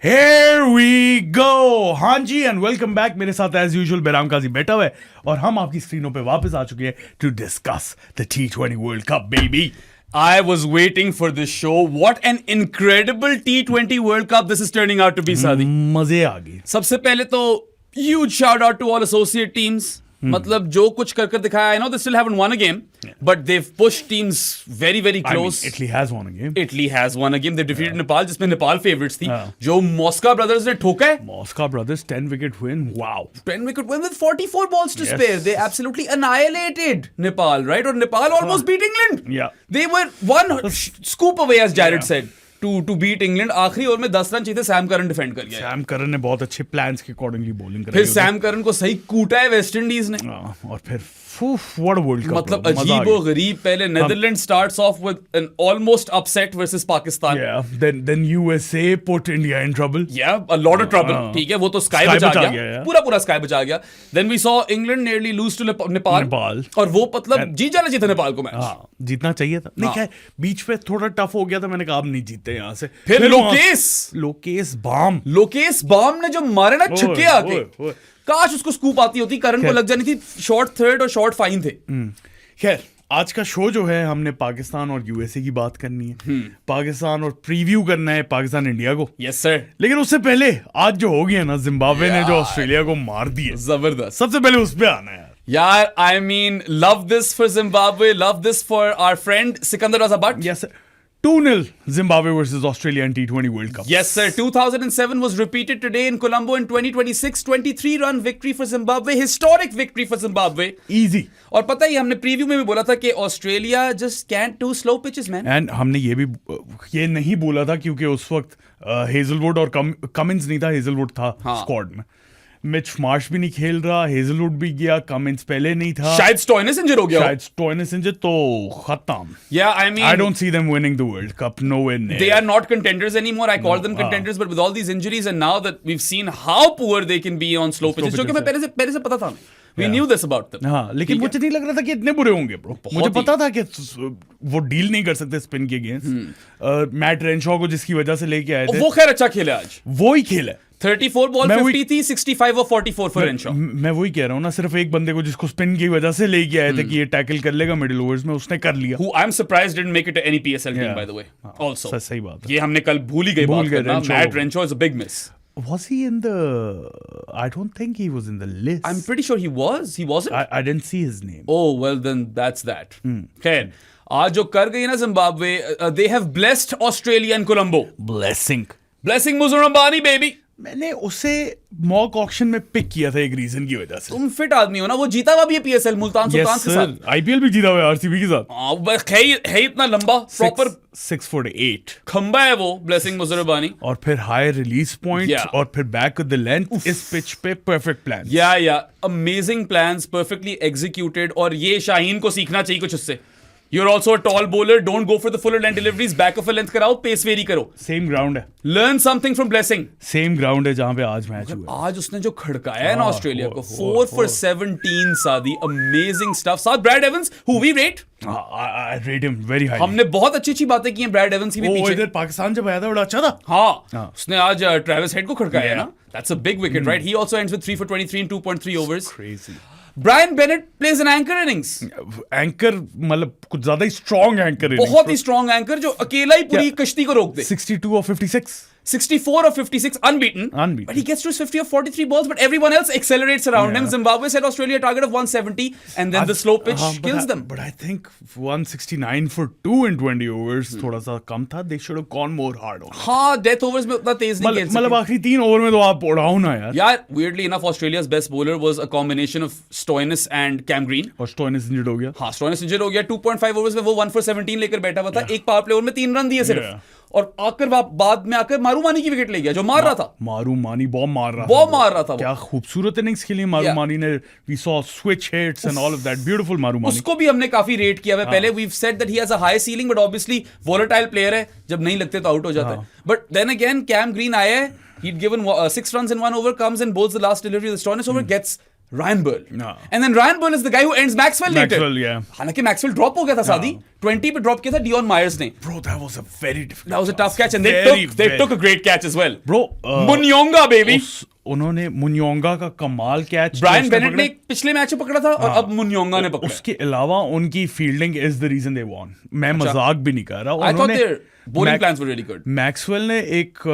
Here we go! हाँ जी and welcome back. मेरे साथ एज यूजुअल बैराम काजी बैठा हुआ है और हम आपकी स्क्रीनों पे वापस आ चुके हैं to discuss the T20 world cup baby. I was waiting for this show. What an incredible T20 World Cup this is turning out to be, Sadi. मजे आ गए। सबसे पहले तो huge shout out to all associate teams. मतलब जो कुछ कर दिखाया, I know they still haven't won a game, but they've pushed teams very very close. Italy has won a game. Italy has won a game. They defeated Nepal, जिसमें Nepal favorites थी. जो मॉस्का brothers ने ठोका है. Moscow brothers 10 wicket win. Wow. 10 wicket win with 44 balls to spare. They absolutely annihilated Nepal, right? Or Nepal almost beat England. Yeah. They were one scoop away, as Jared said, to beat England. आखिरी over में 10 run चाहिए थे, Sam Curran defend कर गया. Sam Curran ने बहुत अच्छे plans के अकॉर्डिंगली बॉलिंग कराई. फिर सैम करन को सही कूटा है वेस्ट इंडीज ने. और फिर व्हाट वर्ल्ड कप. मतलब अजीब और गरीब. पहले Netherlands starts off with an almost upset versus Pakistan. Yeah. Then USA put India in trouble. Yeah, a lot of trouble. ठीक है, वो तो स्काई बचा गया. पूरा स्काई बचा गया. Then we saw England nearly lose to Nepal. और वो मतलब जीत जाना चाहिए था नेपाल को मैच. हाँ, जीतना चाहिए था. नहीं क्या बीच पे थोड़ा टफ हो गया था. मैंने कहा अब नहीं जीतते यहाँ से. फिर लोकेश बाम ने जो मारे ना छक्के आके, काश उसको स्कूप आती होती. करण को लग जानी थी. शॉर्ट थर्ड और शॉर्ट फाइन थे. खैर आज का शो जो है हमने पाकिस्तान और यूएसए की बात करनी है. पाकिस्तान और प्रीव्यू करना है पाकिस्तान इंडिया को. Yes sir. लेकिन उससे पहले आज जो हो गया ना, जिम्बाब्वे ने जो ऑस्ट्रेलिया को मार दिया, जबरदस्त. सबसे पहले उस पे आना है यार. I mean love this for Zimbabwe, love this for our friend Sikandar Raza but. Yes sir. 2-0 Zimbabwe versus Australia in T20 World Cup. Yes, sir. 2007 was repeated today in Colombo in 2026. 23-run victory for Zimbabwe. Historic victory for Zimbabwe. Easy. और पता ही हमने preview में भी बोला था कि Australia just can't do slow pitches, man. And हमने ये नहीं बोला था क्योंकि उस वक्त हेजलवुड और कमिंस नहीं था. हेजलवुड था स्क्वाड में. मिच मार्श भी नहीं खेल रहा. हेजलवुड भी गया. कमिंस पहले नहीं था. शायद स्टोइनिस इंजर हो गया. तो खत्म. Yeah, I mean, I don't see them winning the World Cup. Nowhere near. They are not contenders anymore. I called them contenders, but with all these injuries and now that we've seen how poor they can be on slow pitches, जो कि मैं पहले से पता था. We knew this about them. हाँ, लेकिन मुझे नहीं लग रहा था कि इतने बुरे होंगे ब्रो. मुझे पता था कि वो डील नहीं कर सकते स्पिन के अगेंस्ट. मैट रेनशॉ को जिसकी वजह से लेके आए थे, वो खैर अच्छा खेला आज. वो ही खेला. 34 बॉल 50 थी, 65 और 44 फॉर रेनशॉ. मैं वही कह रहा हूँ ना, सिर्फ एक बंदे को जिसको स्पिन की वजह से लेके आए थे कि ये टैकल कर लेगा मिडिल ओवर्स में, उसने कर लिया. Who I'm surprised didn't make it to any PSL team, by the way. Also, सही बात है. ये हमने कल भूल ही गए बात करना. Matt Renshaw is a big miss. Was he in the? I don't think he was in the list. I'm pretty sure he was. He wasn't. I didn't see his name. Oh well, then that's that. खैर आज जो कर गई ना Zimbabwe, they have blessed Australia and Colombo. Blessing Muzurambani, baby. मैंने उसे mock auction में pick किया था एक रीजन की वजह से. तुम फिट आदमी हो ना. वो जीता हुआ भी है पीएसएल मुल्तान सुल्तान के साथ. आईपीएल भी जीता हुआ है आरसीबी के साथ. है इतना लंबा प्रॉपर 6'8" खंबा है वो ब्लेसिंग मुजरबानी. और फिर हाई रिलीज पॉइंट और फिर बैक विद द लेंथ. इस पिच पे परफेक्ट प्लान. या अमेजिंग प्लान्स, परफेक्टली एग्जीक्यूटेड. और ये शाहीन को सीखना चाहिए कुछ उससे. You're also a tall bowler. Don't go for the fuller length deliveries. Back of a length कराओ, pace vary करो. Same ground है. Learn something from Blessing. Same ground है जहाँ पे आज मैच हुआ. आज उसने जो खड़काया है ना ऑस्ट्रेलिया को, 4 for 17 सादी. Amazing stuff. साथ Brad Evans, who we rate. I rate him very high. हमने बहुत अच्छी बातें की हैं ब्रैड एवंस की भी पीछे. इधर पाकिस्तान जब आया था बड़ा अच्छा था. हाँ. उसने आज ट्रेविस हेड को खड़काया है ना. That's a big wicket, right? He also ends with 3 for 23 in 2.3 overs. Crazy. Brian Bennett plays an anchor innings. Anchor मतलब कुछ ज्यादा ही स्ट्रॉन्ग एंकर. बहुत ही स्ट्रॉन्ग एंकर जो अकेला ही पूरी कश्ती को रोक दे. 62 और 56. 64 or 56 unbeaten. But he gets to his 50 or 43 balls, but everyone else accelerates around him. Zimbabwe set Australia a target of 170, and then the slow pitch kills them. But I think 169 for 2 in 20 overs थोड़ा सा कम था. They should have gone more hard on. हाँ, death overs में उतना तेज नहीं खेल सकते. मतलब आखिरी 3 ओवर में तो आप उड़ाओ ना यार. यार, weirdly enough, Australia's best bowler was a combination of Stoinis and Cam Green. और Stoinis injured हो गया. हाँ, Stoinis injured हो गया. 2.5 overs में वो 1 for 17 लेकर बैठा हुआ था. एक पावर प्ले ओवर में 3 रन दिए सिर्फ. और आकर बाद में आकर मारूमानी की विकेट ले गया जो मार रहा था. मारूमानी बॉम्ब मार रहा था. क्या खूबसूरत इनिंग्स खेली मारूमानी ने. We saw switch hits and all of that. Beautiful मारूमानी. उसको भी हमने काफी रेट किया है पहले. We have said that he has a high ceiling, but obviously volatile player है. जब नहीं लगते तो आउट हो जाता है. But then again Cam Green आया है. He'd given 6 runs in 1 over, comes and bowls the last delivery of the Stoinis over, gets Ryan Burl. No. And then Ryan Burl is the guy who ends Maxwell later. Maxwell, yeah. हालांकि Maxwell drop हो गया था सादी 20 पे drop किया था Dion Myers ने. Bro, that was a very difficult. That was a tough catch and Very, they took a great catch as well. Bro, Munyonga baby. उन्होंने मुन्योंगा का कमाल कैच ब्रायन बेनेट ने पिछले मैच में पकड़ा था और अब मुन्योंगा ने पकड़ा. उसके अलावा उनकी fielding is the reason they won. मैं मजाक भी नहीं कर रहा. I thought their bowling plans were really good. Maxwell ने एक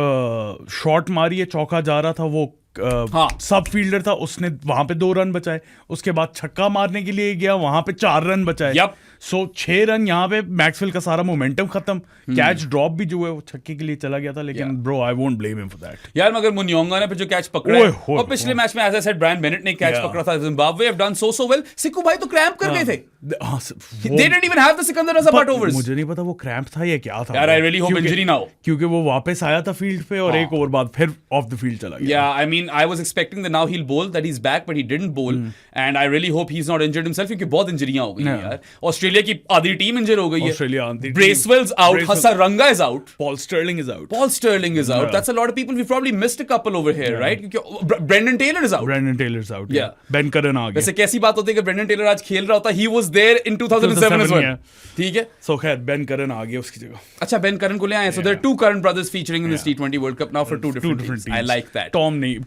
शॉट मारी है, चौका जा रहा था, वो सब फील्डर था, उसने वहां पे 2 रन बचाए. उसके बाद छक्का मारने के लिए गया, वहां पे 4 रन बचाए. सो 6 रन यहाँ पे मैक्सवेल का सारा मोमेंटम खत्म. कैच ड्रॉप भी जो है वो छक्के के लिए चला गया था, लेकिन bro I won't blame him for that. यार मगर मुन्योंगा ने फिर जो कैच पकड़ा है, और पिछले मैच में as I said Brian Bennett ने कैच पकड़ा था. Zimbabwe have done so well. Sikku भाई तो क्रैम्प कर गए थे. They didn't even have the Sikandar Raza butt overs. मुझे नहीं पता वो क्रैम्प था या क्या था. यार I really hope injury ना हो, क्योंकि वो वापस आया था फील्ड पे और एक ओवर बाद फिर ऑफ द फील्ड चला गया. Yeah, I mean I was expecting that now he'll bowl, that he's back, but he didn't bowl, and I really hope he's not injured himself, क्योंकि बहुत इंजरियां हो गई हैं यार. ऑस्ट्रेलिया की आधी टीम इंजर हो गई है. ऑस्ट्रेलिया आधी team. Bracewell's out, Hasaranga is out, Paul Sterling is out. Paul Sterling is out. That's a lot of people. We probably missed a couple over here, right? क्योंकि Brendan Taylor is out. Brendan Taylor's out. Yeah. Ben Curran आ गया. वैसे कैसी बात होती है कि Brendan Taylor आज खेल रहा होता. He was there in 2007 as well. ठीक है. So खैर Ben Curran आ गया उसकी जगह. अच्छा, Ben Curran को ले आए. So there are 2 Curran brothers featuring in this T20 World Cup now for two different teams. I like that.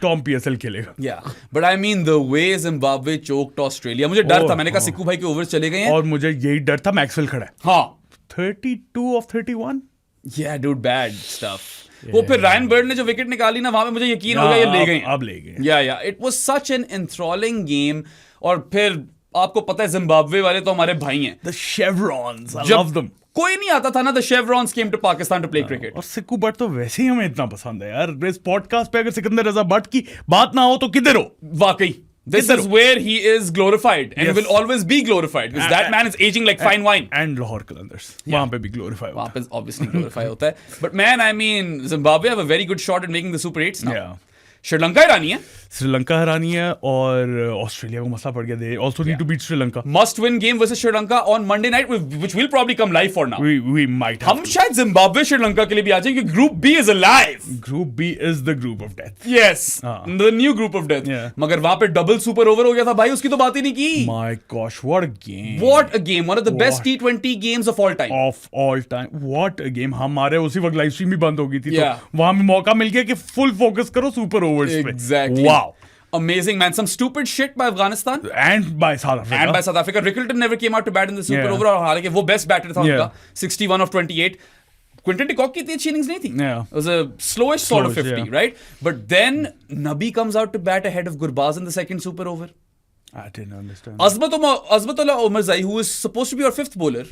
Tom PSL खेलेगा. Yeah, but I mean the way Zimbabwe choked Australia. मुझे डर था. मैंने कहा सिक्कू भाई के ओवर्स चले गए हैं. और मुझे यही डर था. मैक्सवेल खड़ा है. हाँ. 32 of 31. Yeah, dude, bad stuff. वो फिर रायन बर्ड ने जो विकेट निकाली ना, वहां पे मुझे यकीन हो गया ये ले गए. अब ले गए. Yeah, it was such an enthralling game. और फिर आपको पता है जिम्बाब्वे वाले तो हमारे भाई हैं. The Chevrons, I love them. कोई नहीं आता था ना, the Chevrons came to Pakistan to play cricket. और सिक्कू बट तो वैसे ही हमें इतना पसंद है यार. इस पॉडकास्ट पे अगर सिकंदर रजा बट की बात ना हो तो किधर हो. वाकई. This is where he is glorified and will always be glorified because that man is aging like fine wine. And Lahore Qalandars. वहाँ पे भी glorify होता है. वहाँ पे obviously glorify होता है. But man, I mean, Zimbabwe have a very good shot at making the Super 8s now. Yeah. Sri Lanka हरानी है. श्रीलंका हरानी है और ऑस्ट्रेलिया को मसला पड़ गया. They also need to beat Sri Lanka. Must win game versus Sri Lanka on Monday night, which will probably come live for now. We might have हम शायद जिम्बाब्वे श्रीलंका के लिए भी आ जाएंगे. Group B is alive. Group B is the group of death. Yes, the new group of death. Yeah. मगर वहां पे double super over हो गया था भाई, उसकी तो बात ही नहीं की. My gosh, what a game. What a game. One of the best T20 games of all time. Of all time. What a game. हमारे उसी वक्त लाइव स्ट्रीम भी बंद हो गई थी. Yeah. तो वहां में मौका मिल गया कि फुल फोकस करो सुपर ओवर्स पे. Exactly. Wow. Amazing, man. Some stupid shit by Afghanistan. And by South Africa. And by South Africa. Rickelton never came out to bat in the super over. और हालांकि वो best batter था उनका. 61 of 28. Quinton de Kock की इतनी अच्छी innings नहीं थी. Yeah. It was a slowish sort of 50, yeah. right? But then Nabi comes out to bat ahead of Gurbaz in the second super over. I didn't understand. Azmatullah Omarzai, who is supposed to be our 5th bowler,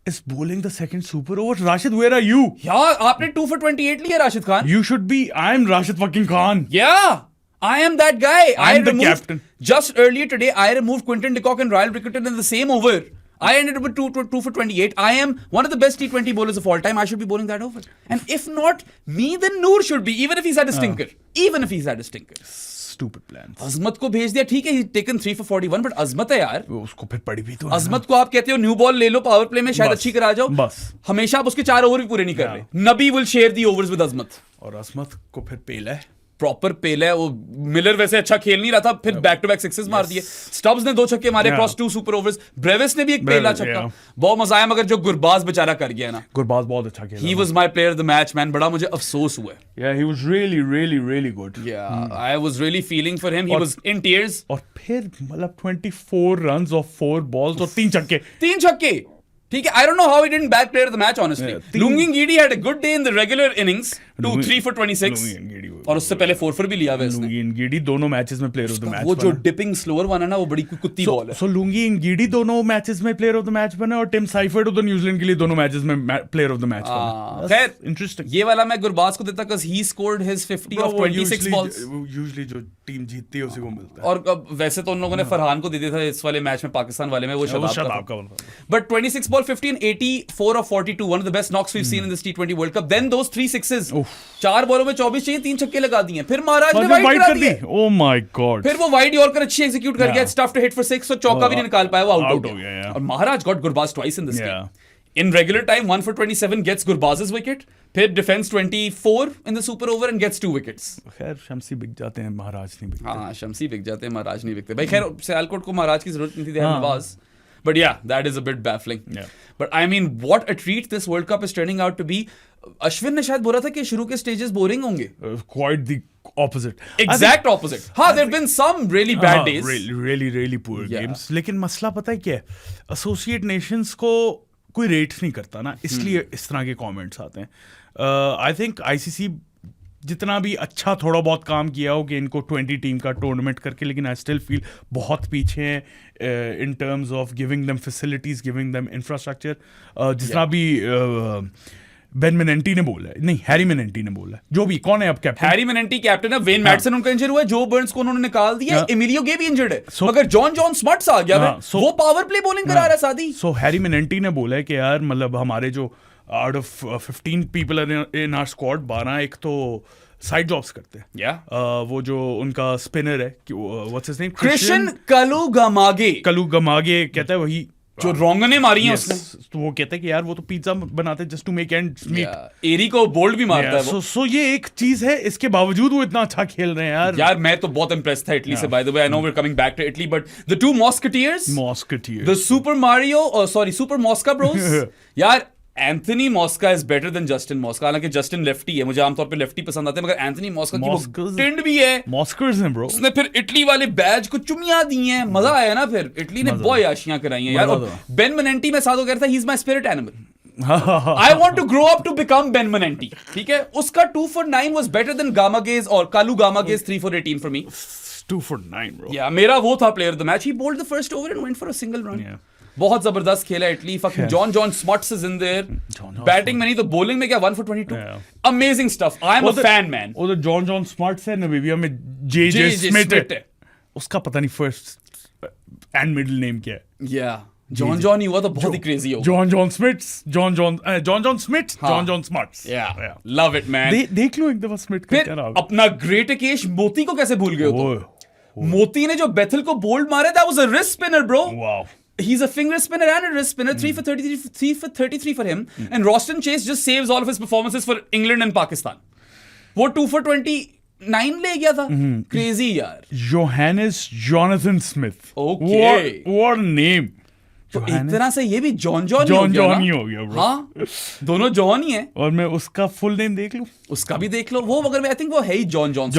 is bowling the second super over. Rashid, where are you? Yeah, आपने 2 for 28 लिया Rashid Khan. You should be. I'm Rashid fucking Khan. Yeah. I am that guy. I'm the captain. Just earlier today, I removed Quinton de Kock and Ryle Rickelton in the same over. I ended up with 2 for 28. I am one of the best T20 bowlers of all time. I should be bowling that over. And if not me, then Noor should be, even if he's had a stinker. Even if he's had a stinker. Stupid plans. अजमत को भेज दिया, ठीक है, he's taken 3 for 41, but अजमत है यार. उसको फिर पड़ी भी तो. अजमत को आप कहते हो न्यू बॉल ले लो पावर प्ले में, शायद अच्छी करा जाओ. बस. हमेशा आप उसके 4 ओवर भी पूरे नहीं कर रहे. नबी will share the overs with अजमत. और अजमत को फिर पेला है. प्रॉपर पेल है वो. मिलर वैसे अच्छा खेल नहीं रहा था, फिर बैक टू बैक सिक्सेस मार दिए. स्टब्स ने 2 छक्के मारे अक्रॉस 2 सुपर ओवर्स. ब्रेविस ने भी एक पेला छक्का. बहुत मजा आया, मगर जो गुरबाज बेचारा कर गया ना. गुरबाज बहुत अच्छा खेला. He was my player of the match, man. बड़ा मुझे अफसोस हुआ. Yeah, he was really good. Yeah, I was really feeling for him. He was in tears. और फिर मतलब 24 runs of 4 balls और 3 छक्के. 3 छक्के. ठीक है, I don't know how he didn't bag player of the match, honestly. Lungi Ngidi had a good day in the regular innings, 3 for 26. और उससे पहले 4 for भी लिया हुआ इसने. लुंगी इंगीडी दोनों मैचेस में प्लेयर ऑफ द मैच. वो जो डिपिंग स्लोअर वन है ना, वो बड़ी कुत्ती बॉल है. सो लुंगी इंगीडी दोनों मैचेस में प्लेयर ऑफ द मैच बने और टिम साइफर्ड उधर न्यूजीलैंड के लिए दोनों मैचेस में प्लेयर ऑफ द मैच बने. खैर, इंटरेस्टिंग. ये वाला मैं गुरबाज को देता cuz he scored his 50 of 26 balls. Usually जो टीम जीतती है उसी को मिलता है. और वैसे तो उन लोगों ने फरहान को दे दिया था इस वाले मैच में, पाकिस्तान वाले में. वो शबाब का. But 26 ball 50 and 84 of 42, one of the best knocks we've seen in this T20 World Cup. Then those 3 sixes. 4 बॉलों में 24 चाहिए, 3 छक्के लगा दिए. फिर महाराज ने वाइड करा दिए. Oh my God. फिर वो वाइड यॉर्कर अच्छी एग्जीक्यूट कर गया. It's tough to hit for 6, so चौका भी नहीं निकाल पाया, वो आउट हो गया. और महाराज got Gurbaz twice in this game. In regular time, 1 for 27 gets Gurbaz's wicket. फिर defends 24 in the super over and gets 2 wickets. खैर शमसी बिक जाते हैं, महाराज नहीं बिकते. हाँ, शमसी बिक जाते हैं, महाराज नहीं बिकते. भाई खैर सियालकोट को महाराज की जरूरत नहीं थी, they had Nawaz. But yeah, that is a bit baffling. Yeah. But I mean, what a treat this World Cup is turning out to be. Ashwin ने शायद बोला था कि शुरू के stages boring होंगे. Quite the opposite. Exact opposite. हाँ, there have been some really bad days. Really poor games. लेकिन मसला पता है क्या है? Associate Nations को कोई रेट नहीं करता ना, इसलिए इस तरह के कमेंट्स आते हैं. आई थिंक आईसीसी जितना भी अच्छा थोड़ा बहुत काम किया हो कि इनको 20 टीम का टूर्नामेंट करके, लेकिन आई स्टिल फील बहुत पीछे हैं in terms of giving them facilities, giving them infrastructure. जितना भी बेन मेनेंटी ने बोला है, नहीं हैरी मेनेंटी ने बोला है, जो भी कौन है अब कैप्टन, हैरी मेनेंटी कैप्टन है. वेन मैटसन उनका इंजर हुआ है, जो बर्न्स को उन्होंने निकाल दिया, एमिलियो गे भी इंजर्ड है, मगर जॉन स्मट्स आ गया है, वो पावर प्ले बॉलिंग करा रहा है सादी. सो हैरी मेनेंटी ने बोला है कि यार मतलब हमारे जो out of 15 people in our squad, 12 एक तो साइड जॉब्स करते हैं. वो जो उनका स्पिनर है, व्हाट्स हिज नेम, क्रिश्चियन कलुगामागे कहता है वही जो रोंगने मारी हैं उसने. तो वो कहते हैं कि यार वो तो पिज्जा बनाते हैं just to make ends meet. एरी को बोल्ड भी मारता है वो. सो ये एक चीज है, इसके बावजूद वो इतना अच्छा खेल रहे हैं यार मैं तो बहुत इंप्रेस था इटली से. By the way I know we are coming back to Italy, but the two musketeers, the super Mosca bros. यार Anthony Mosca is better than Justin Mosca. हालांकि जस्टिन लेफ्टी है, मुझे आमतौर पे लेफ्टी पसंद आते हैं, मगर एंथनी मॉस्का की वो टिंड भी है. मॉस्कर्स हैं ब्रो. उसने फिर इटली वाले बैज को चुमिया दी हैं, मजा आया ना. फिर इटली ने बहुत आशियां कराई हैं यार. और बेन मेनेंटी मैं साथ कह रहा था, he is my spirit animal. I want to grow up to become Ben Manenti. ठीक है, उसका 2 for 9 was better than Gamage और Kalugamage 3 for 18 for me. 2 for 9 bro. या मेरा वो था player of the match. He bowled the first over and went for a single run. बहुत जबरदस्त खेला Italy. Fucking John Smuts is in there. Batting में नहीं तो बॉलिंग में क्या 1 for 22. Amazing stuff. I am a fan man. वो तो जॉन स्मट्स है, नामीबिया में जे स्मिथ है. उसका पता नहीं फर्स्ट एंड मिडिल नेम क्या है. या जॉन ही हुआ तो बहुत ही क्रेजी हो. John smuts. या लव इट मैन. देख लो एक दफा स्मिथ का क्या नाम. अपना ग्रेट अकेश मोती को कैसे भूल गए हो तुम. मोती ने जो बेथल को बोल्ड मारे, that was a wrist spinner bro. Wow. He's a finger spinner and a wrist spinner. 3 for 33 for him. And Roston Chase just saves all of his performances for England and Pakistan. वो 2 for 29 ले गया था. Crazy यार. Johannes Jonathan Smith. Okay. What a name. तो एक तरह से ये भी जॉन ही हो गया bro. हाँ, दोनों जॉन ही है. और मैं उसका फुल नेम देख लूं. उसका भी देख लो. वो मगर I think वो है ही John Jon.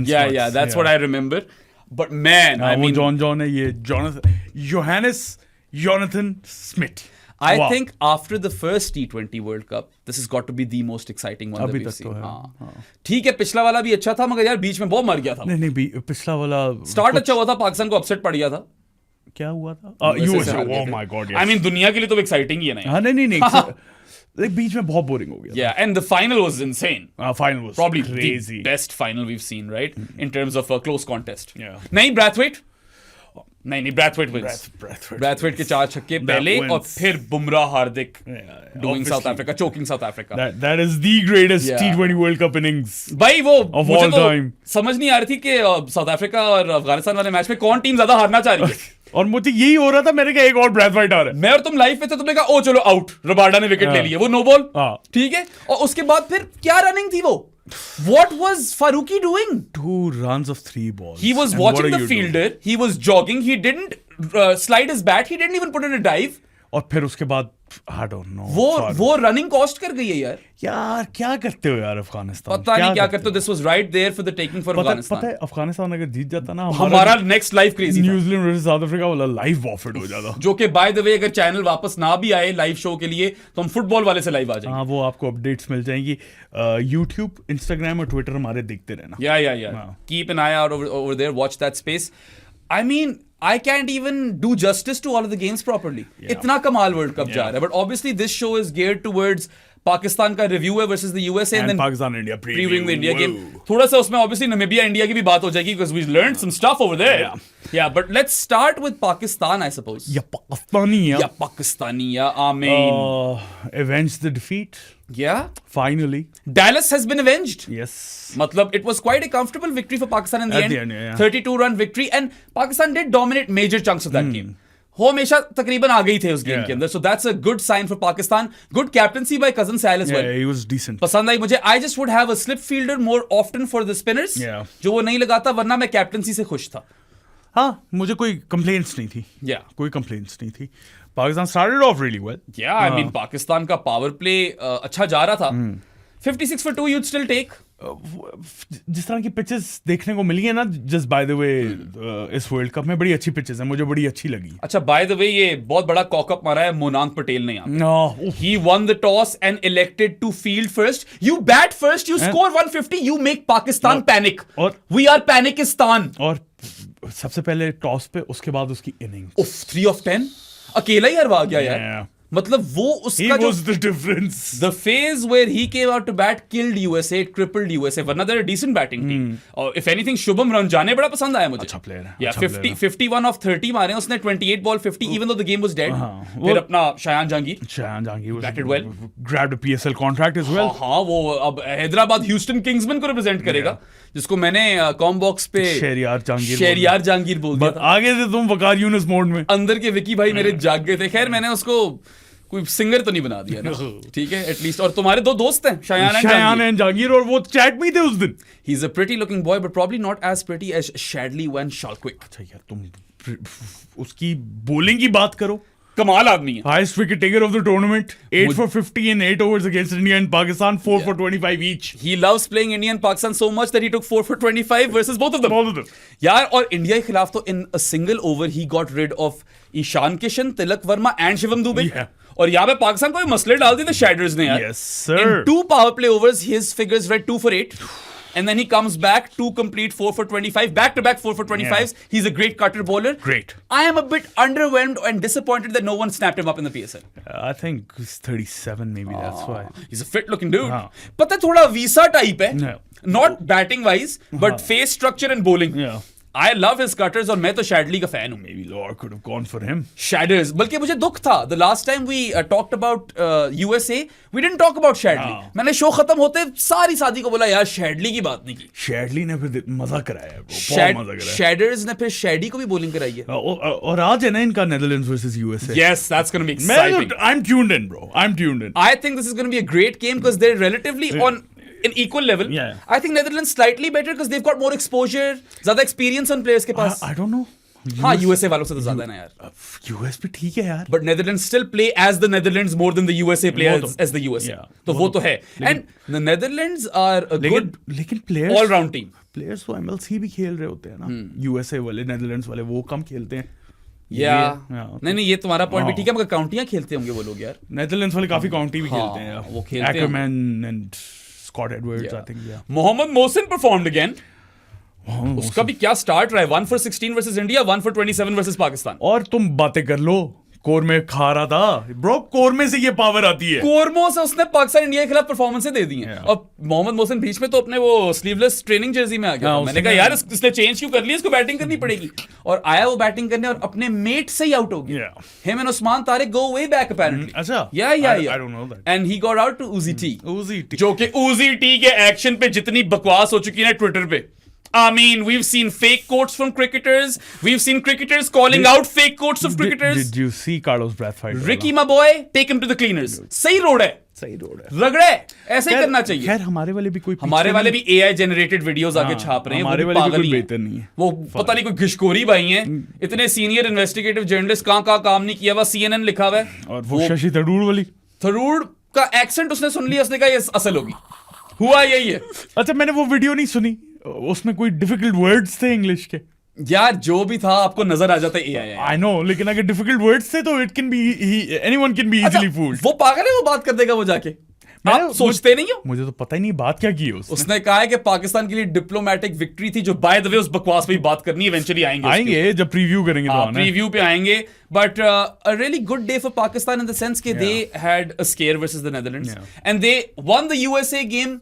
Yeah, that's what I remember. But man, I mean, John है ये Johannes Jonathan Smith. I think after the first T20 World Cup, this has got to be the most exciting one that we've seen. हाँ. ठीक है, पिछला वाला भी अच्छा था, मगर यार बीच में बहुत मर गया था. नहीं पिछला वाला स्टार्ट अच्छा हुआ था, पाकिस्तान को अपसेट पड़ गया था. क्या हुआ था? USA. Oh my God. Yes. I mean, दुनिया के लिए तो एक्साइटिंग ही है ना. हाँ नहीं. बीच में बहुत बोरिंग हो गया. Yeah, and the final was insane. Final was probably crazy. The best final we've seen, right? In terms of a close contest. Yeah. नहीं Brathwaite wins. Brathwaite के 4 छक्के पहले और फिर Bumrah Hardik doing South Africa, choking South Africa. That is the greatest T20 World Cup innings. भाई वो of all time. समझ नहीं आ रही थी कि साउथ अफ्रीका और अफगानिस्तान वाले मैच में कौन टीम ज्यादा हारना चाह रही है. और मुझे यही हो रहा था. मैंने कहा एक और ब्रैथवाइट आ रहा है. मैं और तुम लाइव पे थे, तुमने कहा ओ चलो आउट, रबाडा ने विकेट ले लिया, वो नो बॉल. ठीक है, और उसके बाद फिर क्या रनिंग थी वो. What was Faruqi doing? 2 runs of 3 balls. He was watching the fielder. He was jogging. He didn't slide his bat. He didn't even put in a dive. और फिर उसके बाद I don't know. वो running cost कर गई है यार. यार क्या करते हो यार अफगानिस्तान. पता नहीं क्या करते हो. This was right there for the taking for Afghanistan. पता है अफगानिस्तान अगर जीत जाता ना, हमारा नेक्स्ट लाइव क्रेजी था. न्यूजीलैंड वर्सेस साउथ अफ्रीका वाला लाइव वॉफेट हो जाता. जो कि बाय द वे अगर चैनल वापस ना भी आए लाइव शो के लिए, तो हम फुटबॉल वाले से लाइव आ जाएंगे. हाँ, वो आपको अपडेट्स मिल जाएंगी. YouTube, Instagram और Twitter हमारे देखते रहना. Yeah. Keep an eye out over there. Watch that space. I mean, I can't even do justice to all of the games properly. इतना कमाल वर्ल्ड कप जा रहा है. But obviously this show is geared towards Pakistan का review है versus the USA and then Pakistan India previewing the India game. थोड़ा सा उसमें obviously Namibia India की भी बात हो जाएगी because we learned some stuff over there. Yeah, but let's start with Pakistan, I suppose. Pakistani. Amen. Avenge the defeat. Yeah. Finally. Dallas has been avenged. Yes. Matlab, it was quite a comfortable victory for Pakistan in the end. 32-run victory, and Pakistan did dominate major chunks of that game. वो हमेशा तकरीबन आ गई थे उस game के अंदर. So that's a good sign for Pakistan. Good captaincy by cousin Sal as well. he was decent. पसंद आई मुझे. I just would have a slip fielder more often for the spinners, जो वो नहीं लगाता, वरना मैं कैप्टनसी से खुश था. हाँ, मुझे कोई कंप्लेंट्स नहीं थी. कोई कंप्लेंट्स नहीं थी. Pakistan started off really well. I mean Pakistan का पावर प्ले अच्छा जा रहा था. 56 for 2 you'd still take. जिस तरह की पिचेस देखने को मिली है ना, जस्ट बाय द वे इस वर्ल्ड कप में बड़ी अच्छी पिचेस हैं, मुझे बड़ी अच्छी लगी. अच्छा, बाय द वे ये बहुत बड़ा कॉकअप मारा है मोनांग पटेल ने यहाँ. He won the toss and elected to field first. You bat first, you score 150, you make Pakistan panic. और we are Panikistan. और सबसे पहले टॉस पे, उसके बाद उसकी इनिंग्स 3 of 10 अकेला ही हरवा गया यार. मतलब वो उसका जो the difference. The phase where he came out to bat killed USA, it crippled USA. वरना they're a decent batting team. और if anything शुभम रंजाने बड़ा पसंद आया मुझे. अच्छा प्लेयर है. Yeah, 51 of 30 मारे उसने, 28 ball 50 even though the game was dead. फिर अपना Shayan Jahangir batted well, grabbed a PSL contract as well. हाँ, वो अब हैदराबाद ह्यूस्टन किंग्समैन को रिप्रेजेंट करेगा, जिसको मैंने कॉम बॉक्स पे शहरियार जहांगीर बोल दिया था. आगे से तुम वकार यूनुस मोड में. अंदर के विकी भाई मेरे जाग गए थे. खैर मैंने उसको कोई सिंगर तो नहीं बना दिया ना. ठीक है एटलीस्ट. और तुम्हारे 2 दोस्त हैं, शायान एंड जहांगीर, और वो चैट में थे उस दिन. He is a pretty looking boy but probably not as pretty as Shadley van Schalkwyk. अच्छा यार, तुम उसकी बॉलिंग की बात करो. कमाल आदमी है. Highest wicket taker of the tournament, 8 for 50 in 8 overs against India and Pakistan, 4 for 25 each. He loves playing India and Pakistan so much that he took 4 for 25 versus both of them. यार, और India के खिलाफ तो in a single over he got rid of Ishan Kishan, Tilak Varma and Shivam Dubey. और यहाँ पे पाकिस्तान को मसले डाल दिए थे शैडर्स ने यार. Yes sir. In 2 power play overs his figures were 2 for 8. And then he comes back to complete 4 for 25, back-to-back 4 for 25s. Yeah. He's a great cutter bowler. Great. I am a bit underwhelmed and disappointed that no one snapped him up in the PSL. I think he's 37 maybe, that's why. He's a fit-looking dude. But that's थोड़ा Visa type है. Yeah. Not batting-wise, but face structure and bowling. Yeah. I love his cutters और मैं तो शैडली का fan हूँ. Maybe Lord could have gone for him. Shaders. बल्कि मुझे दुख था. The last time we talked about USA, we didn't talk about Shadley. मैंने शो खत्म होते सारी शादी को बोला यार शैडली की बात नहीं की. शैडली ने फिर मजा कराया. बहुत मजा कराया. शैडर्स ने फिर शैडी को भी बॉलिंग कराई है. और आज है ना इनका Netherlands versus USA. Yes, that's going to be exciting. I'm tuned in, bro. I'm tuned in. I think this is going to be a great game because they're relatively on an equal level. Yeah. I think Netherlands slightly better because they've got more exposure, ज़्यादा experience on players के पास. I don't know. हाँ, USA वालों से तो ज़्यादा है ना यार. US भी ठीक है यार. But Netherlands still play as the Netherlands more than the USA play as the USA. तो वो तो है. And the Netherlands are a good players all-round team. Players तो MLC भी खेल रहे होते हैं ना. USA वाले, Netherlands वाले वो कम खेलते हैं. नहीं ये तुम्हारा पॉइंट भी ठीक है, मगर काउंटियां खेलते होंगे वो लोग यार. Netherlands वाले काफी काउंटी भी खेलते हैं. वो खेलते हैं. Ackerman and Scott Edwards, I think. Mohammad Mohsin performed again. उसका भी क्या स्टार्ट रहा है. 1 for 16 versus India, 1 for 27 versus Pakistan. और तुम बातें कर लो. कोरमे खा रहा था ब्रो. कोरमे से ये पावर आती है. कोरमो से उसने पाकिस्तान इंडिया के खिलाफ परफॉर्मेंस दे दी है. और मोहम्मद मोहसिन बीच में तो अपने वो स्लीवलेस ट्रेनिंग जर्सी में आ गया. मैंने कहा यार इसने चेंज क्यों कर लिया, इसको बैटिंग करनी पड़ेगी. और आया वो बैटिंग करने और अपने मेट से ही आउट हो गया. Him and Usman Tariq go way back apparently. अच्छा. I don't know that. And he got out to Uzi T. जो कि Uzi T के एक्शन पे जितनी बकवास हो चुकी है ट्विटर पे. I mean, we've seen fake quotes from cricketers. We've seen cricketers calling out fake quotes of cricketers. Did you see Carlos Brathwaite? Ricky, my boy, take him to the cleaners. सही road है. रगड़े. ऐसे ही करना चाहिए. खैर हमारे वाले भी कोई AI generated videos आके छाप रहे हैं. हमारे वाले भी कोई बेहतर नहीं है. वो पता नहीं कोई घिसखोरी भाई हैं. इतने सीनियर इन्वेस्टिगेटिव जर्नलिस्ट कहाँ काम नहीं किया हुआ. CNN लिखा हुआ है. और वो शशि थरूर का एक्सेंट उसने सुन लिया. उसने कहा ये असल होगी. हुआ यही है. अच्छा, मैंने वो वीडियो नहीं सुनी. उसमें कोई डिफिकल्ट वर्ड्स थे इंग्लिश के. यार जो भी था आपको नजर आ जाता है. I know, लेकिन अगर डिफिकल्ट वर्ड्स थे तो it can be anyone can be easily fooled. वो पागल है, वो बात कर देगा वो जाके. आप सोचते नहीं हो. मुझे तो पता ही नहीं बात क्या की है उसने कहा है कि पाकिस्तान के लिए डिप्लोमेटिक विक्ट्री थी. जो बाय द वे उस बकवास पे बात करनी इवेंचुअली आएंगे जब प्रीव्यू करेंगे तो प्रीव्यू पे आएंगे. But a really good day for Pakistan in the sense कि they had a scare versus the Netherlands and they won the USA game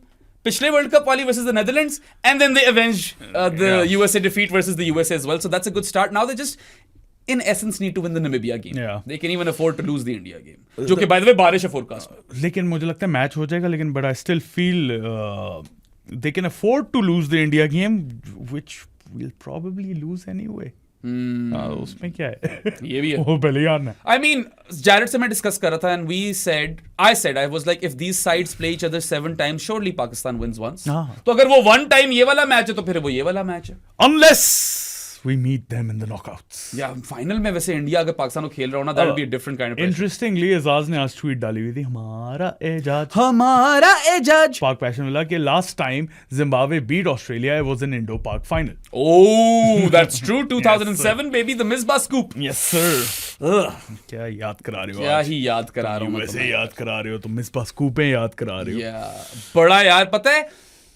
पिछले वर्ल्ड कप वाली versus the Netherlands and then they avenged the USA defeat versus the USA as well. So that's a good start. Now they just in essence need to win the Namibia game. They can even afford to lose the India game. जो कि by the way बारिश है forecast में. लेकिन मुझे लगता है match हो जाएगा. लेकिन but I still feel they can afford to lose the India game, which we'll probably lose anyway. उसमें क्या है? ये भी है। वो पहले ही आना है। I mean, Jared से मैं डिस्कस कर रहा था and I was like, if these sides play each other 7 times, surely Pakistan wins once. तो अगर वो 1 time ये वाला मैच है तो फिर वो ये वाला मैच है। Unless we meet them in the knockouts. Yeah, final में वैसे इंडिया अगर पाकिस्तान को खेल रहा हो ना, that would be a different kind of pressure. Interestingly, Ejaz ने आज ट्वीट डाली हुई थी, हमारा एजाज पाक पैशन वाला कि last time Zimbabwe beat Australia was in Indo Pak final. Oh, that's true. 2007 baby, the Misbah scoop. Yes sir. क्या याद करा रहे हो? क्या ही याद करा रहा हूँ मैं. वैसे याद करा रहे हो तुम, मिसबा स्कूपें याद करा रहे हो. Yeah, बड़ा यार, पता है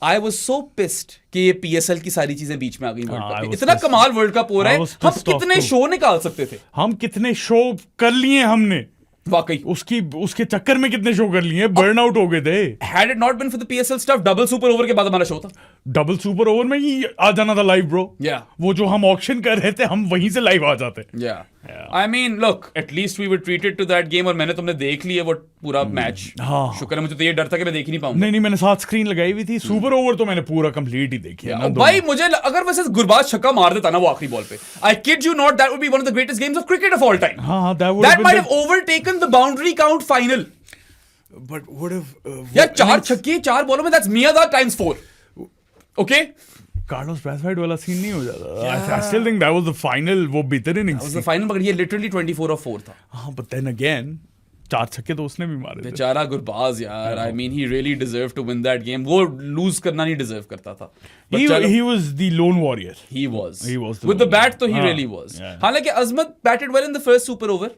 I was so pissed कि ये PSL की सारी चीजें बीच में आ गई वर्ल्ड कप में. इतना कमाल वर्ल्ड कप हो रहा है, हम कितने शो निकाल सकते थे. हम कितने शो कर लिए हमने वाकई. उसके चक्कर में कितने शो कर लिए, बर्न आउट हो गए थे. Had it not been for the PSL stuff, double super over के बाद हमारा शो था. डबल सुपर ओवर में ही आ जाना था लाइव ब्रो. Yeah. वो जो हम ऑक्शन कर रहे थे हम वहीं से लाइव आ जाते. Yeah. I mean, look, at least we were treated to that game और मैंने तुमने देख लिया वो पूरा मैच. शुक्र है, मुझे तो ये डर था कि मैं देख ही नहीं पाऊंगा. नहीं मैंने 7 स्क्रीन लगाई हुई थी. सुपर ओवर तो मैंने पूरा कंप्लीट ही देखी है. भाई मुझे अगर वैसे गुरबाज छक्का मार देता ना वो आखिरी बॉल पे, I kid you not, that would be one of the greatest games of cricket of all time. That might have overtaken the boundary count final. But would have यार 4 छक्के 4 बॉलों में, that's Miyadar times 4. Okay? Carlos ब्रैथवाइट वाला scene नहीं हो जाता. I still think that was the final. वो बेहतर इनिंग्स was the final, मगर ये literally 24 of 4 था. हाँ, but then again 4 छक्के तो उसने भी मारे थे. बेचारा गुरबाज यार. I mean, he really deserved to win that game. वो lose करना नहीं deserve करता था. He was the lone warrior. He was with the bat तो he really was. हालांकि अजमत batted well in the first super over,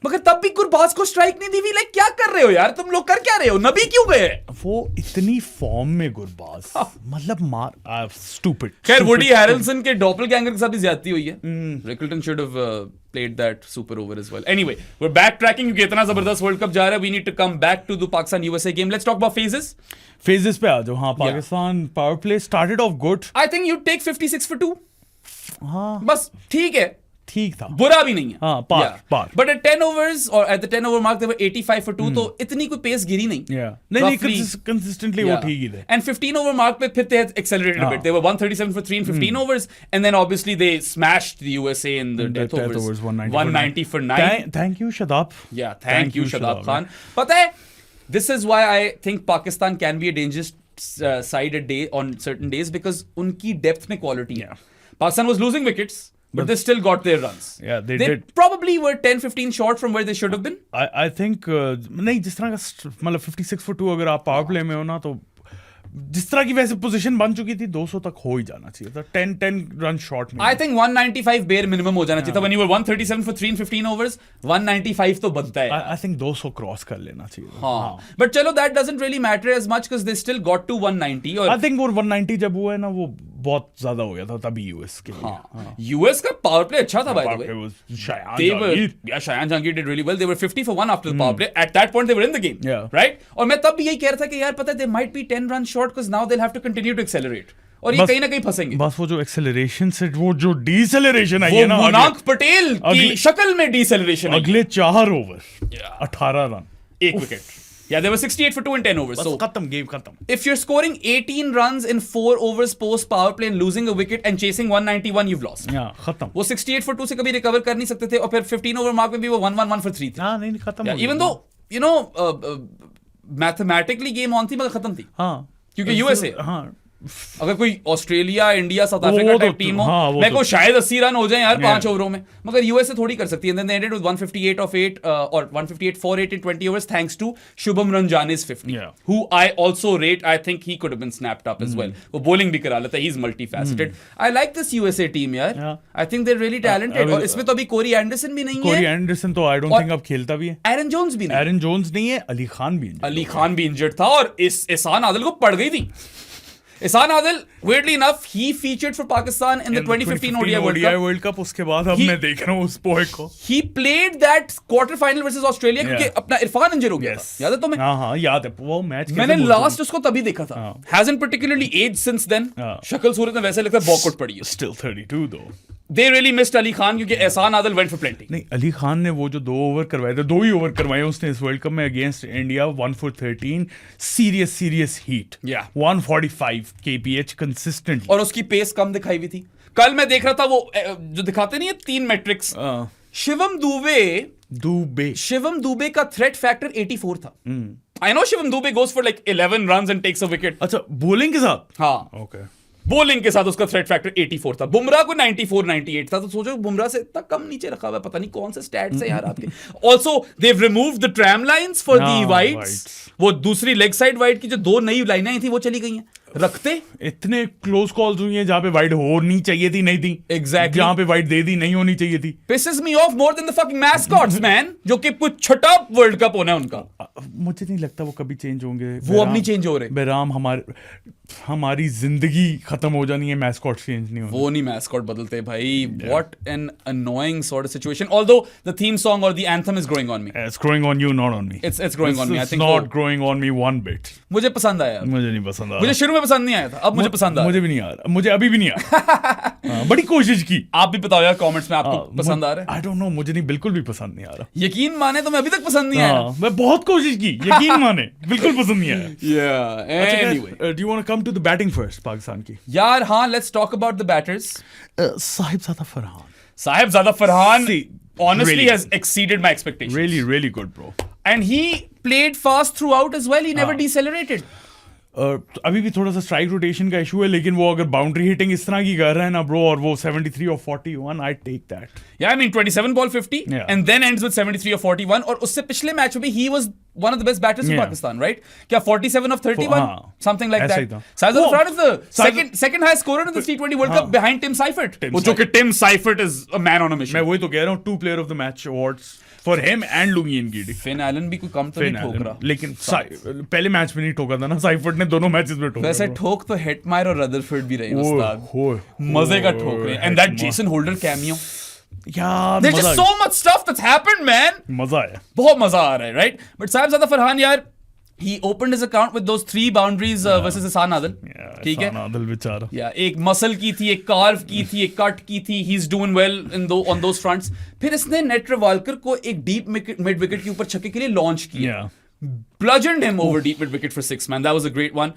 मगर तब भी गुरबाज को स्ट्राइक नहीं दी हुई. लाइक क्या कर रहे हो यार तुम लोग, कर क्या रहे हो? नबी क्यों गए? वो इतनी फॉर्म में गुरबाज, मतलब मार स्टूपिड. खैर वुडी हैरिल्सन के डॉपलगैंगर के साथ भी ज्यादती हुई है. Rickelton should have played that super over as well. Anyway, we're backtracking क्योंकि इतना जबरदस्त वर्ल्ड कप जा रहा है. We need to come back to the Pakistan USA game. Let's talk about phases. Phases पे आ जाओ. हाँ, Pakistan power play started off good. I think you take 56 for 2. हाँ, बस ठीक है, ठीक था, बुरा भी नहीं है. हाँ, पार. But at 10 overs or at the 10 over mark they were 85 for 2. तो इतनी कोई पेस गिरी नहीं. नहीं consistently वो ठीक ही थे. And 15 over mark पे फिर they had accelerated a bit. They were 137 for 3 in 15 overs, and then obviously they smashed the USA in the death overs 190 for 9. Thank you Shadab. Yeah, thank you Shadab Khan. पता है, this is why I think Pakistan can be a dangerous side on certain days because उनकी depth में quality है. Pakistan was losing wickets, but they still got their runs. Yeah, they did. Probably were 10-15 short from where they should have been. I think नहीं, जिस तरह का मतलब 56 for 2 अगर आप पावर प्ले में हो ना, तो जिस तरह की वैसे पोजीशन बन चुकी थी 200 तक हो ही जाना चाहिए था. 10 रन शॉट में. I think 195 bare minimum हो जाना चाहिए था. When you were 137 for 3 in 15 overs, 195 तो बनता है. I think 200 क्रॉस कर लेना चाहिए. हाँ. But चलो, that doesn't really matter as much because they still got to 190. और I think वो 190 जब हुआ है ना, वो बहुत ज्यादा हो गया था तभी यूएस के लिए. हाँ. यूएस का पावर प्ले अच्छा था by the way. Shayan Jahangir did really well. They were 50 for 1 after the power play. At that point they were in the game. Right? और मैं तब भी यही कह रहा था कि यार पता है, they might be 10 runs short because now they'll have to continue to accelerate. और ये कहीं ना कहीं फंसेंगे. बस वो जो एक्सेलरेशन से वो जो डीसेलरेशन आई है ना, मुनाक पटेल की शक्ल में डीसेलरेशन. अगले 4 over 18 run, 1 wicket. Yeah, they were 68 for 2 in 10 overs. So खत्म, गेम खत्म. If you're scoring 18 runs in 4 overs post power play and losing a wicket and chasing 191, you've lost. Yeah, खत्म. वो 68 for 2 से कभी recover कर नहीं सकते थे. और फिर 15 over mark में भी वो 111 for 3 थे. हाँ, नहीं खत्म. Even though you know mathematically game on थी, मगर खत्म थी. हाँ, क्योंकि USA. हाँ, अगर कोई Australia, India, south Africa type team हो, मैं को शायद 80 रन हो जाए यार 5 ओवरों में, मगर यूएसए थोड़ी कर सकती है. Then they ended with 158 of 8 or 158 for 8 in 20 overs thanks to Shubham Ranjane's 50, who I also rate. I think he could have been snapped up as well. वो bowling भी करा लेता है. He's multifaceted. I like this USA team यार. I think they're really talented. और इसमें तो अभी कोरी एंडरसन भी नहीं है. कोरी एंडरसन तो I don't think अब खेलता भी है. एरन जोन्स भी नहीं. एरन जोन्स नहीं है. अली खान भी इंजर्ड था. और इस एहसान आदिल को पड़ गई थी. Ehsan Adil, weirdly enough, he featured for Pakistan in the 2015 ODI World Cup. उसके बाद अब मैं देख रहा हूँ उस बॉय को. He played that quarter final versus Australia क्योंकि अपना इरफान इंजर हो गया था. याद है तुम्हें? हाँ, याद है वो मैच. मैंने लास्ट उसको तभी देखा था. Hasn't particularly aged since then. शक्ल सूरत में वैसे लगता है बॉकआउट पड़ी है. Still 32 though. They really missed Ali Khan क्योंकि एहसान आदिल went for plenty. नहीं, अली खान ने वो जो 2 ओवर करवाए थे, 2 ही ओवर करवाए उसने इस वर्ल्ड कप में against India. 1 for 13 serious heat. 145 kph consistently. और उसकी पेस कम दिखाई हुई थी. कल मैं देख रहा था वो जो दिखाते नहीं है 3 मैट्रिक्स, शिवम दुबे का थ्रेट फैक्टर 84 था. I know Shivam Dube goes for like 11 runs and takes a wicket. अच्छा, बॉलिंग के साथ? हाँ, ओके. बॉलिंग के साथ उसका थ्रेट फैक्टर 84 था. बुमराह को 94 98 था. तो सोचो बुमराह से इतना कम नीचे रखा हुआ है. पता नहीं कौन से स्टैट्स है यार आपके. Also they've removed the tram lines for the wides. वो दूसरी लेग साइड वाइड की जो 2 नई लाइनें आई थी वो चली गई हैं. रखते इतने क्लोज कॉल्स हुई हैं जहां पे वाइड होनी चाहिए थी, नहीं थी. एग्जैक्टली. जहां पे वाइड दे दी, नहीं होनी चाहिए थी. Pisses me off more than the fucking mascots man, जो कि कुछ छठा वर्ल्ड कप होना है उनका. मुझे नहीं लगता वो कभी चेंज होंगे. वो अब नहीं चेंज हो रहे. बेराम, हमारी जिंदगी खत्म हो जानी है, मैस्कॉट चेंज नहीं होगा. वो नहीं मैस्कॉट बदलते भाई. What an annoying sort of situation. Although the theme song और the anthem is growing on me. It's growing on you, not on me. It's growing on me. I think not growing on me one bit. मुझे पसंद आया. मुझे नहीं पसंद आया. मुझे शुरू में पसंद नहीं आया था, अब मुझे पसंद आया. मुझे भी नहीं आ रहा. मुझे अभी भी नहीं आ रहा. बड़ी कोशिश की. आप भी बताओ यार कमेंट्स में आपको पसंद आ रहा है. आई डोंट नो, मुझे नहीं, बिल्कुल भी पसंद नहीं आ रहा. यकीन माने तो मैं अभी तक पसंद नहीं आया. मैं बहुत कोशिश की, यकीन माने, बिल्कुल पसंद नहीं आया. Yeah, anyway. Do you want to come to the batting first, Pakistan की? यार हाँ, let's talk about the batters. Sahibzada Farhan. Sahibzada Farhan honestly really has exceeded my expectations. Really, really good, bro. And he played fast throughout as well. He never decelerated. अभी भी थोड़ा सा strike rotation का issue है, लेकिन वो अगर बाउंड्री हिटिंग इस तरह की कर रहे हैं ना ब्रो, और वो 73 और 41, I take that. Yeah, I mean 27 ball 50 and then ends with 73 or 41. और उससे पिछले मैच में भी he was one of the best batters in Pakistan, right? क्या 47 of 31, something like that. Sahidzada Farhan is the second highest scorer in the T20 World Cup behind Tim Seifert. जो कि Tim Seifert is a man on a mission. मैं वही तो कह रहा हूँ, 2 player of the match awards for him and Lungi Ngidi. Finn Allen भी कोई कम तो नहीं ठोक रहा. लेकिन पहले मैच में नहीं ठोका था ना, साइफर्ट ने दोनों मैचेस में ठोका. वैसे ठोक तो हेटमायर और रदरफोर्ड भी रहे उस्ताद. मजे का ठोक रहे. And that Jason Holder cameo. यार there's just so much stuff that's happened, man. मजा आया. बहुत मजा आ रहा है, right? But साहिबजादा फरहान यार, he opened his account with those 3 boundaries versus Hasan Adil. ठीक है. Hasan Adil बेचारा. एक मसल की थी, एक कार्व की थी, एक कट की थी. He's doing well on those fronts. फिर इसने नेट रिवाल्कर को एक डीप मिड विकेट के ऊपर छक्के के लिए लॉन्च किया. Bludgeoned him over deep mid wicket for 6, man. That was a great one.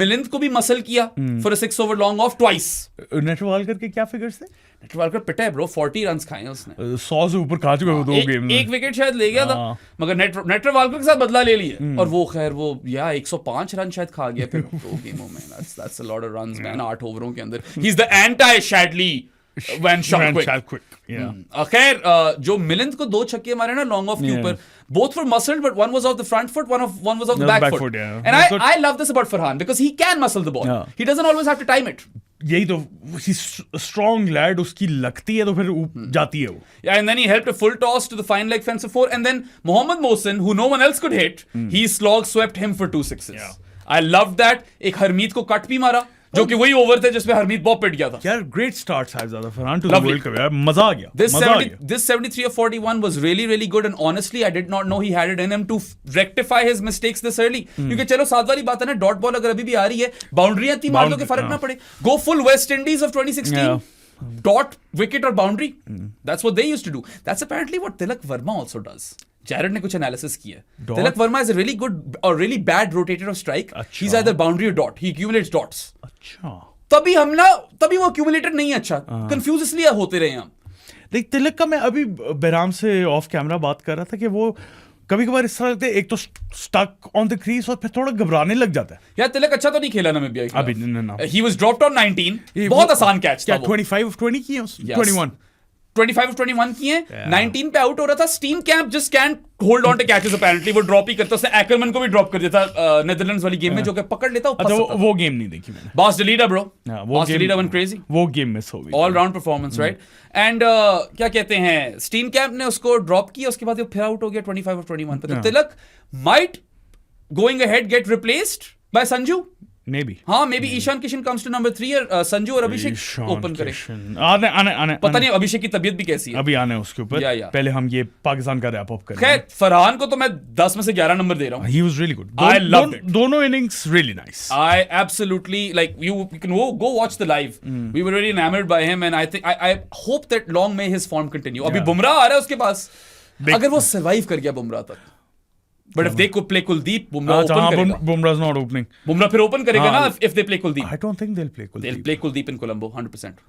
Milind को भी मसल किया for a 6 over long off twice. नेटवाल्कर के क्या फिगर्स थे? नेटवाल्कर पिटा है ब्रो, 40 रन्स खाए उसने. 100 से ऊपर खा चुका है 2 गेम में. एक विकेट शायद ले गया था, मगर नेटवाल्कर के साथ बदला ले लिया. और वो खैर वो 105 रन शायद खा गया फिर 2 गेमों में. That's a lot of runs, man. 8 ओवरों के अंदर. He's the anti Shadley when shot quick. खैर जो मिलिंद को 2 छक्के मारे ना लॉन्ग ऑफ के ऊपर, both were muscled, but one was off the front foot, one was off the back foot. And I love this about Farhan because he can muscle the ball. He doesn't always have to time it. यही तो, he's strong lad, उसकी लगती है तो फिर जाती है वो. Yeah, and then he helped a full toss to the fine leg fence of 4, and then Mohammad Mohsin, who no one else could hit, he slog swept him for 2 sixes. I loved that. एक हरमीत को cut भी मारा, जो कि वही over the जिसमें हरमीत बहुत पिट गया था. यार great start Sahibzada Farhan to the world cup. यार मजा आ गया. This 73 or 41 was really really good, and honestly I did not know he had it in him to rectify his mistakes this early. क्योंकि चलो साथ वाली बात है ना, डॉट बॉल अगर अभी भी आ रही है, बाउंड्रियां इतनी मार दो कि फर्क ना पड़े. Go full West Indies of 2016. Dot, wicket or boundary. That's what they used to do. That's apparently what Tilak Verma also does. Jared ने कुछ एनालिसिस किया. Tilak Verma is a really good or really bad rotator of strike. He's either boundary or dot. He accumulates dots. अच्छा. तभी वो accumulator नहीं अच्छा. Confuse इसलिए होते रहे हम. देख तिलक का मैं अभी बेराम से ऑफ कैमरा बात कर रहा था कि वो कभी कभार इस तरह लगता है, एक तो स्टक ऑन द क्रीज और फिर थोड़ा घबराने लग जाता है. यार तिलक अच्छा तो नहीं खेला ना, मैं भी अभी ना. He was dropped on 19. बहुत आसान कैच था. 25 of 20 किए, 21 of 21 किए. 19 पे आउट हो रहा था. Steenkamp just can't hold on to catches apparently. वो ड्रॉप ही करता. उसने एक्करमैन को भी ड्रॉप कर देता नेदरलैंड्स वाली गेम में, जो कि पकड़ लेता. वो गेम नहीं देखी मैंने. Bas de Leede bro. Bas de Leede went crazy. वो गेम मिस हो गई. All round performance, right. And क्या कहते हैं, स्टीन कैंप ने उसको ड्रॉप किया, उसके बाद वो फिर आउट हो गया 25 of 21 पे. तो तिलक might going ahead get replaced by Sanju. Maybe. हाँ, maybe Ishan Kishan comes to number 3 और संजू और अभिषेक ओपन करे. आने पता नहीं अभिषेक की तबीयत भी कैसी है. अभी आने उसके ऊपर. पहले हम ये पाकिस्तान का रैप अप करें. खैर फरहान को तो मैं 10 में से 11 नंबर दे रहा हूँ. He was really good. I loved it. दोनों innings really nice. I absolutely like you can go watch the live. We were really enamored by him, and I think I hope that long may his form continue. अभी बुमराह आ रहा है उसके पास. अगर वो survive कर गया बुमराह तक. But if they could play Kuldeep, Bumrah open करेगा. Bumrah's not opening. Bumrah फिर open करेगा ना if they play Kuldeep. I don't think they'll play Kuldeep. They'll play Kuldeep in Colombo 100%.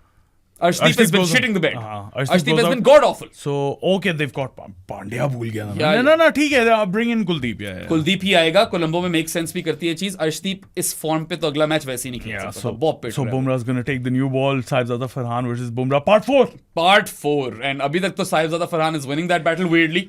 Arshdeep has been goes on. shitting the bed. Arshdeep goes has out. been god awful. So okay, they've got Pandya भूल गया था Yeah, मैं। ना ठीक है, bring in Kuldeep। Kuldeep ही आएगा, कोलंबो में make sense भी करती है चीज। अर्शदीप इस फॉर्म पे तो अगला मैच वैसे ही नहीं खेल सकता था, बहुत पिट So रहा है। Bumrah's gonna take the new ball, Saibzada Farhan versus Bumrah, part 4. Part 4 and अभी तक तो Sahibzada Farhan is winning that battle weirdly.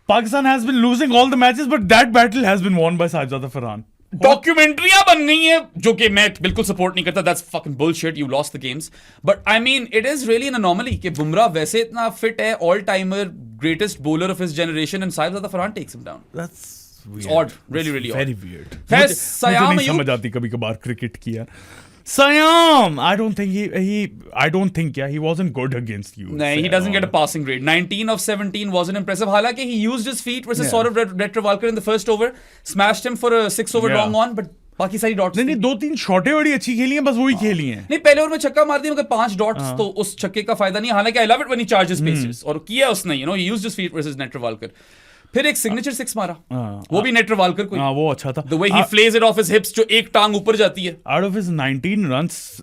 Pakistan has been losing all the matches, but that battle has been won by Saibzada Farhan. डॉक्यूमेंट्रियां बन गई हैं जो कि मैं बिल्कुल सपोर्ट नहीं करता, that's fucking bullshit, you lost the games, but I mean it is really an anomaly कि बुमराह वैसे इतना फिट है, all timer greatest bowler of his generation, and Sahibzada Farhan takes him down. That's weird. It's odd, really odd. Very weird. खैर, मुझे Siam नहीं समझ आती कभी कभार क्रिकेट की यार। Sayam, I don't think he wasn't good against you. No, he doesn't get a passing grade. 19 of 17 wasn't impressive. Halanki, he used his feet versus Saurav Netravalkar in the first over, smashed him for a 6-over long on, but बाकी सारी dots नहीं 2-3 शॉटें बड़ी अच्छी खेली हैं, बस वही खेली हैं। नहीं, पहले ओवर में छक्का मार दिया मगर 5 डॉट्स तो उस छक्के का फायदा नहीं। हालांकि I love it when he charges pacers, और किया उसने, you know, he used his feet versus Netravalkar. फिर एक सिग्नेचर 6 मारा, वो भी नेट्रवाल्कर को। हाँ, वो अच्छा था। The way he flays it off his hips, जो एक टांग ऊपर जाती है। आउट ऑफ हिज 19 रन्स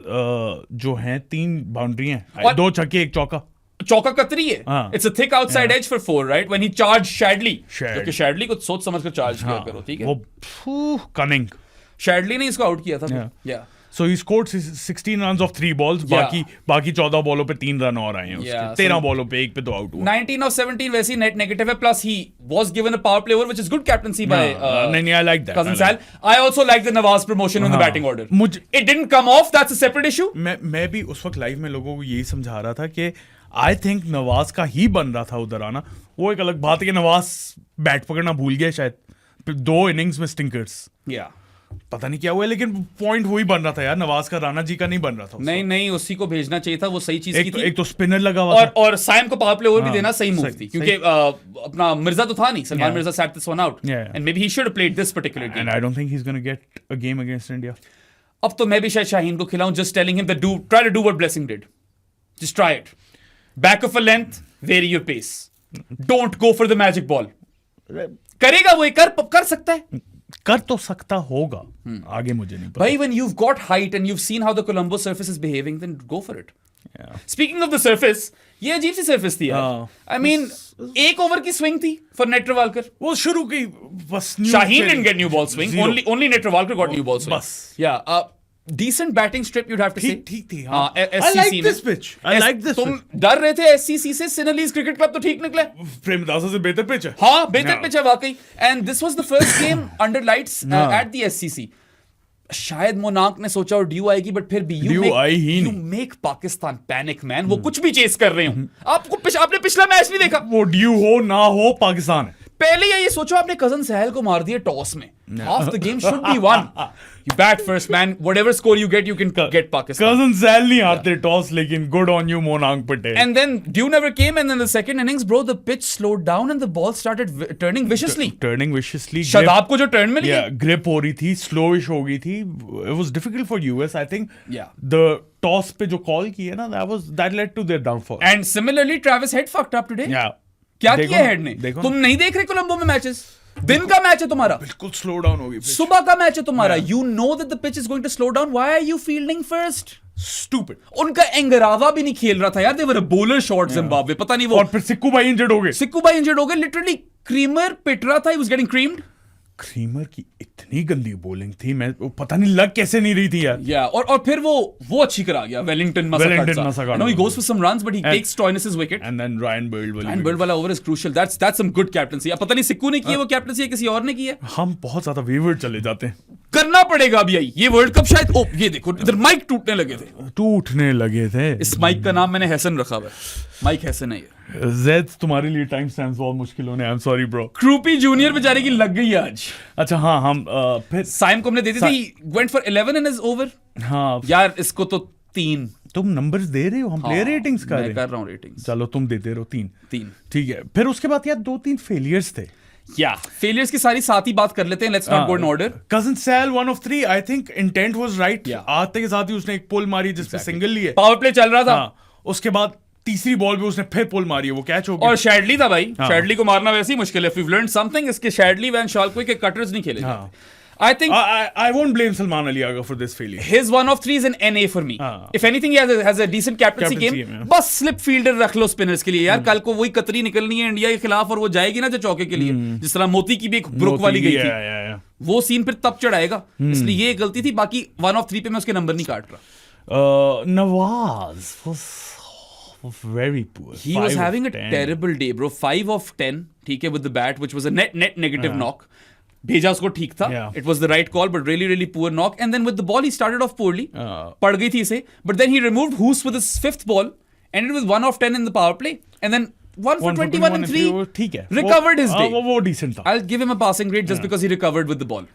जो हैं 3 बाउंड्री हैं, 2 छक्के 1 चौका। चौका कतरी है, it's a thick outside edge for 4, right, when he charge Shadley, क्योंकि शैडली को सोच समझ कर चार्ज किया करो, ठीक है। वो कनिंग, शैडली ने इसको आउट किया था। या So he scored 16 runs off 3 balls, बाकी 14 बॉलों पे 3 रन और आए हैं उसके, 13 बॉलों पे 1 पे तो आउट हुआ। 19 of 17 वैसे ही नेट नेगेटिव है, plus he was given a power play over, which is good captaincy by नहीं, I like that. Cousin Sal. I also like the Nawaz promotion in the batting order. It didn't come off, that's a separate issue. मैं भी उस वक्त live में लोगों को यही समझा रहा था कि आई थिंक नवाज का ही बन रहा था उधर आना। वो एक अलग बात है कि नवाज बैट पकड़ना भूल गया शायद 2 इनिंग्स में स्टिंकर्स, पता नहीं क्या हुआ, लेकिन पॉइंट वही बन रहा था यार, नवाज का, राणा जी का नहीं बन रहा था। नहीं, उसी को भेजना चाहिए था, वो सही चीज की थी। एक तो स्पिनर लगा हुआ था, और साइम को पावर प्ले ओवर भी देना सही मूव थी, क्योंकि अपना मिर्जा तो था नहीं, Salman Mirza sat this one out, and may be he should have played this particular game, and I don't think he is gonna get a game against India. अब तो मैं भी शायद शाहीन को खिलाऊं, just telling him that try to do what Blessing did, just try it, back of a length, vary your pace, don't go for the magic ball. करेगा वो, कर सकता है, कर तो सकता होगा, आगे मुझे नहीं पता। भाई, when you've got height and you've seen how the Colombo surface is behaving, then go for it. Speaking of the surface, ये अजीब सी surface थी यार। I mean, 1 ओवर की swing थी for नेट्रवाल्कर, वो शुरू की बस। Shaheen didn't get new ball swing, only नेट्रवाल्कर got new ball swing. बस, yeah, decent batting strip, you'd have to say. ठीक थी। I like this pitch. I like this. तुम डर रहे थे SCC से, सिनलीज क्रिकेट क्लब तो ठीक निकले, प्रेमदासा से बेहतर पिच है। हाँ, बेहतर पिच है वाकई। And this was the first game under lights at the SCC। शायद मोनाक ने सोचा और ड्यू आएगी, बट फिर भी you make Pakistan panic, man. वो कुछ भी चेस कर रहे हो, आपने पिछला मैच नहीं देखा, वो ड्यू हो ना हो, पाकिस्तान है। पहले ये सोचो, आपने कजन सहल को मार दिया टॉस में, half the game should be won. You bat first, man. Whatever score you can get Pakistan. Cousin Sal नहीं हारते टॉस, लेकिन good on you, Monang Patel. And then Dew never came, and then the second innings, bro, the pitch slowed down and the ball started turning viciously. Turning viciously. Shadab को जो turn मिली, grip हो रही थी, slowish हो गई थी. It was difficult for US, I think. Yeah. The toss पे जो call की है ना, that led to their downfall. And similarly, Travis Head fucked up today. Yeah. क्या किया हेड ने? तुम नहीं देख रहे कोलंबो में मैचेस? दिन का मैच है तुम्हारा, बिल्कुल स्लो डाउन होगी, सुबह का मैच है तुम्हारा, you know that the pitch is going to slow down, why are you fielding first? Stupid. उनका एंगरावा भी नहीं खेल रहा था यार, they were a bowler short Zimbabwe, पता नहीं वो, और फिर सिक्कू भाई इंजर्ड हो गए, लिटरली क्रीमर पिट रहा था, he was getting creamed. Creamer की इतनी गंदी बॉलिंग थी, मैं पता नहीं लग कैसे नहीं रही थी यार। और फिर वो अच्छी करा गया, Wellington मसाकार्डा। No, he goes for some runs, but he takes Stoinis' wicket. And then Ryan Bird वाला over is crucial. That's some good captaincy. अब पता नहीं सिक्कू ने की है वो कैप्टनसी या किसी और ने की है। हम बहुत ज्यादा वेवर्ड चले जाते हैं, करना पड़ेगा अभी ये वर्ल्ड कप शायद। ये देखो, इधर माइक टूटने लगे थे। इस माइक का नाम मैंने हैसन रखा हुआ है, माइक हैसन है ये। ज़ैद, तुम्हारे लिए टाइम स्टैम्प्स बहुत मुश्किल होने, आई एम सॉरी ब्रो। क्रूपी जूनियर बेचारे की लग गई आज। अच्छा हाँ, हम फिर साइम को हमने दे दी थी, went for 11 in his over. हाँ यार, इसको तो 3। तुम नंबर्स दे रहे हो, हम प्लेयर रेटिंग्स कर रहा हूँ रेटिंग्स। चलो तुम देते रहो 3, ठीक है। फिर उसके बाद यार 2-3 फेलियर्स थे। फेलियर्स की सारी साथ ही बात कर लेते हैं, let's not go in order. Cousin Sal 1 of 3, I think intent was right. आते के साथ ही उसने एक पुल मारी जिसपे सिंगल लिए, पावर प्ले चल रहा था। उसके बाद तीसरी बॉल पे उसने फिर पुल मारी है, वो कैच हो गया। और शैडली था भाई, शैडली को मारना वैसे ही मुश्किल है। If we've learned something, इसके शैडली वैन शॉलकोई के कटर्स नहीं खेले। I think I won't blame Salman Ali Agha for this failure. His 1 of 3 is an NA for me. If anything, he has a decent captaincy game. बस slip fielder रख लो spinners के लिए यार. कल को वही कतरी निकलनी है इंडिया के खिलाफ और वो जाएगी ना जो चौके के लिए, जिस तरह मोती की भी एक ब्रुक वाली गई थी. वो सीन फिर तब चढ़ाएगा. इसलिए ये गलती थी. बाकी 1 of 3 पे मैं उसके नंबर नहीं काट रहा. Nawaz was very poor. He was having a terrible day, bro. 5 of 10. ठीक है, with the bat, which was a net negative knock. भेजा उसको ठीक था. It was the right call, but really poor knock. And then with the ball, he started off poorly. पड़ गई थी इसे. But then he removed Hoos with his 5th ball. Ended with 1 of 10 in the power play. And then 1 for 21 and 3. ठीक है. Recovered his day. वो decent था. I'll give him a passing grade just because he recovered with the ball.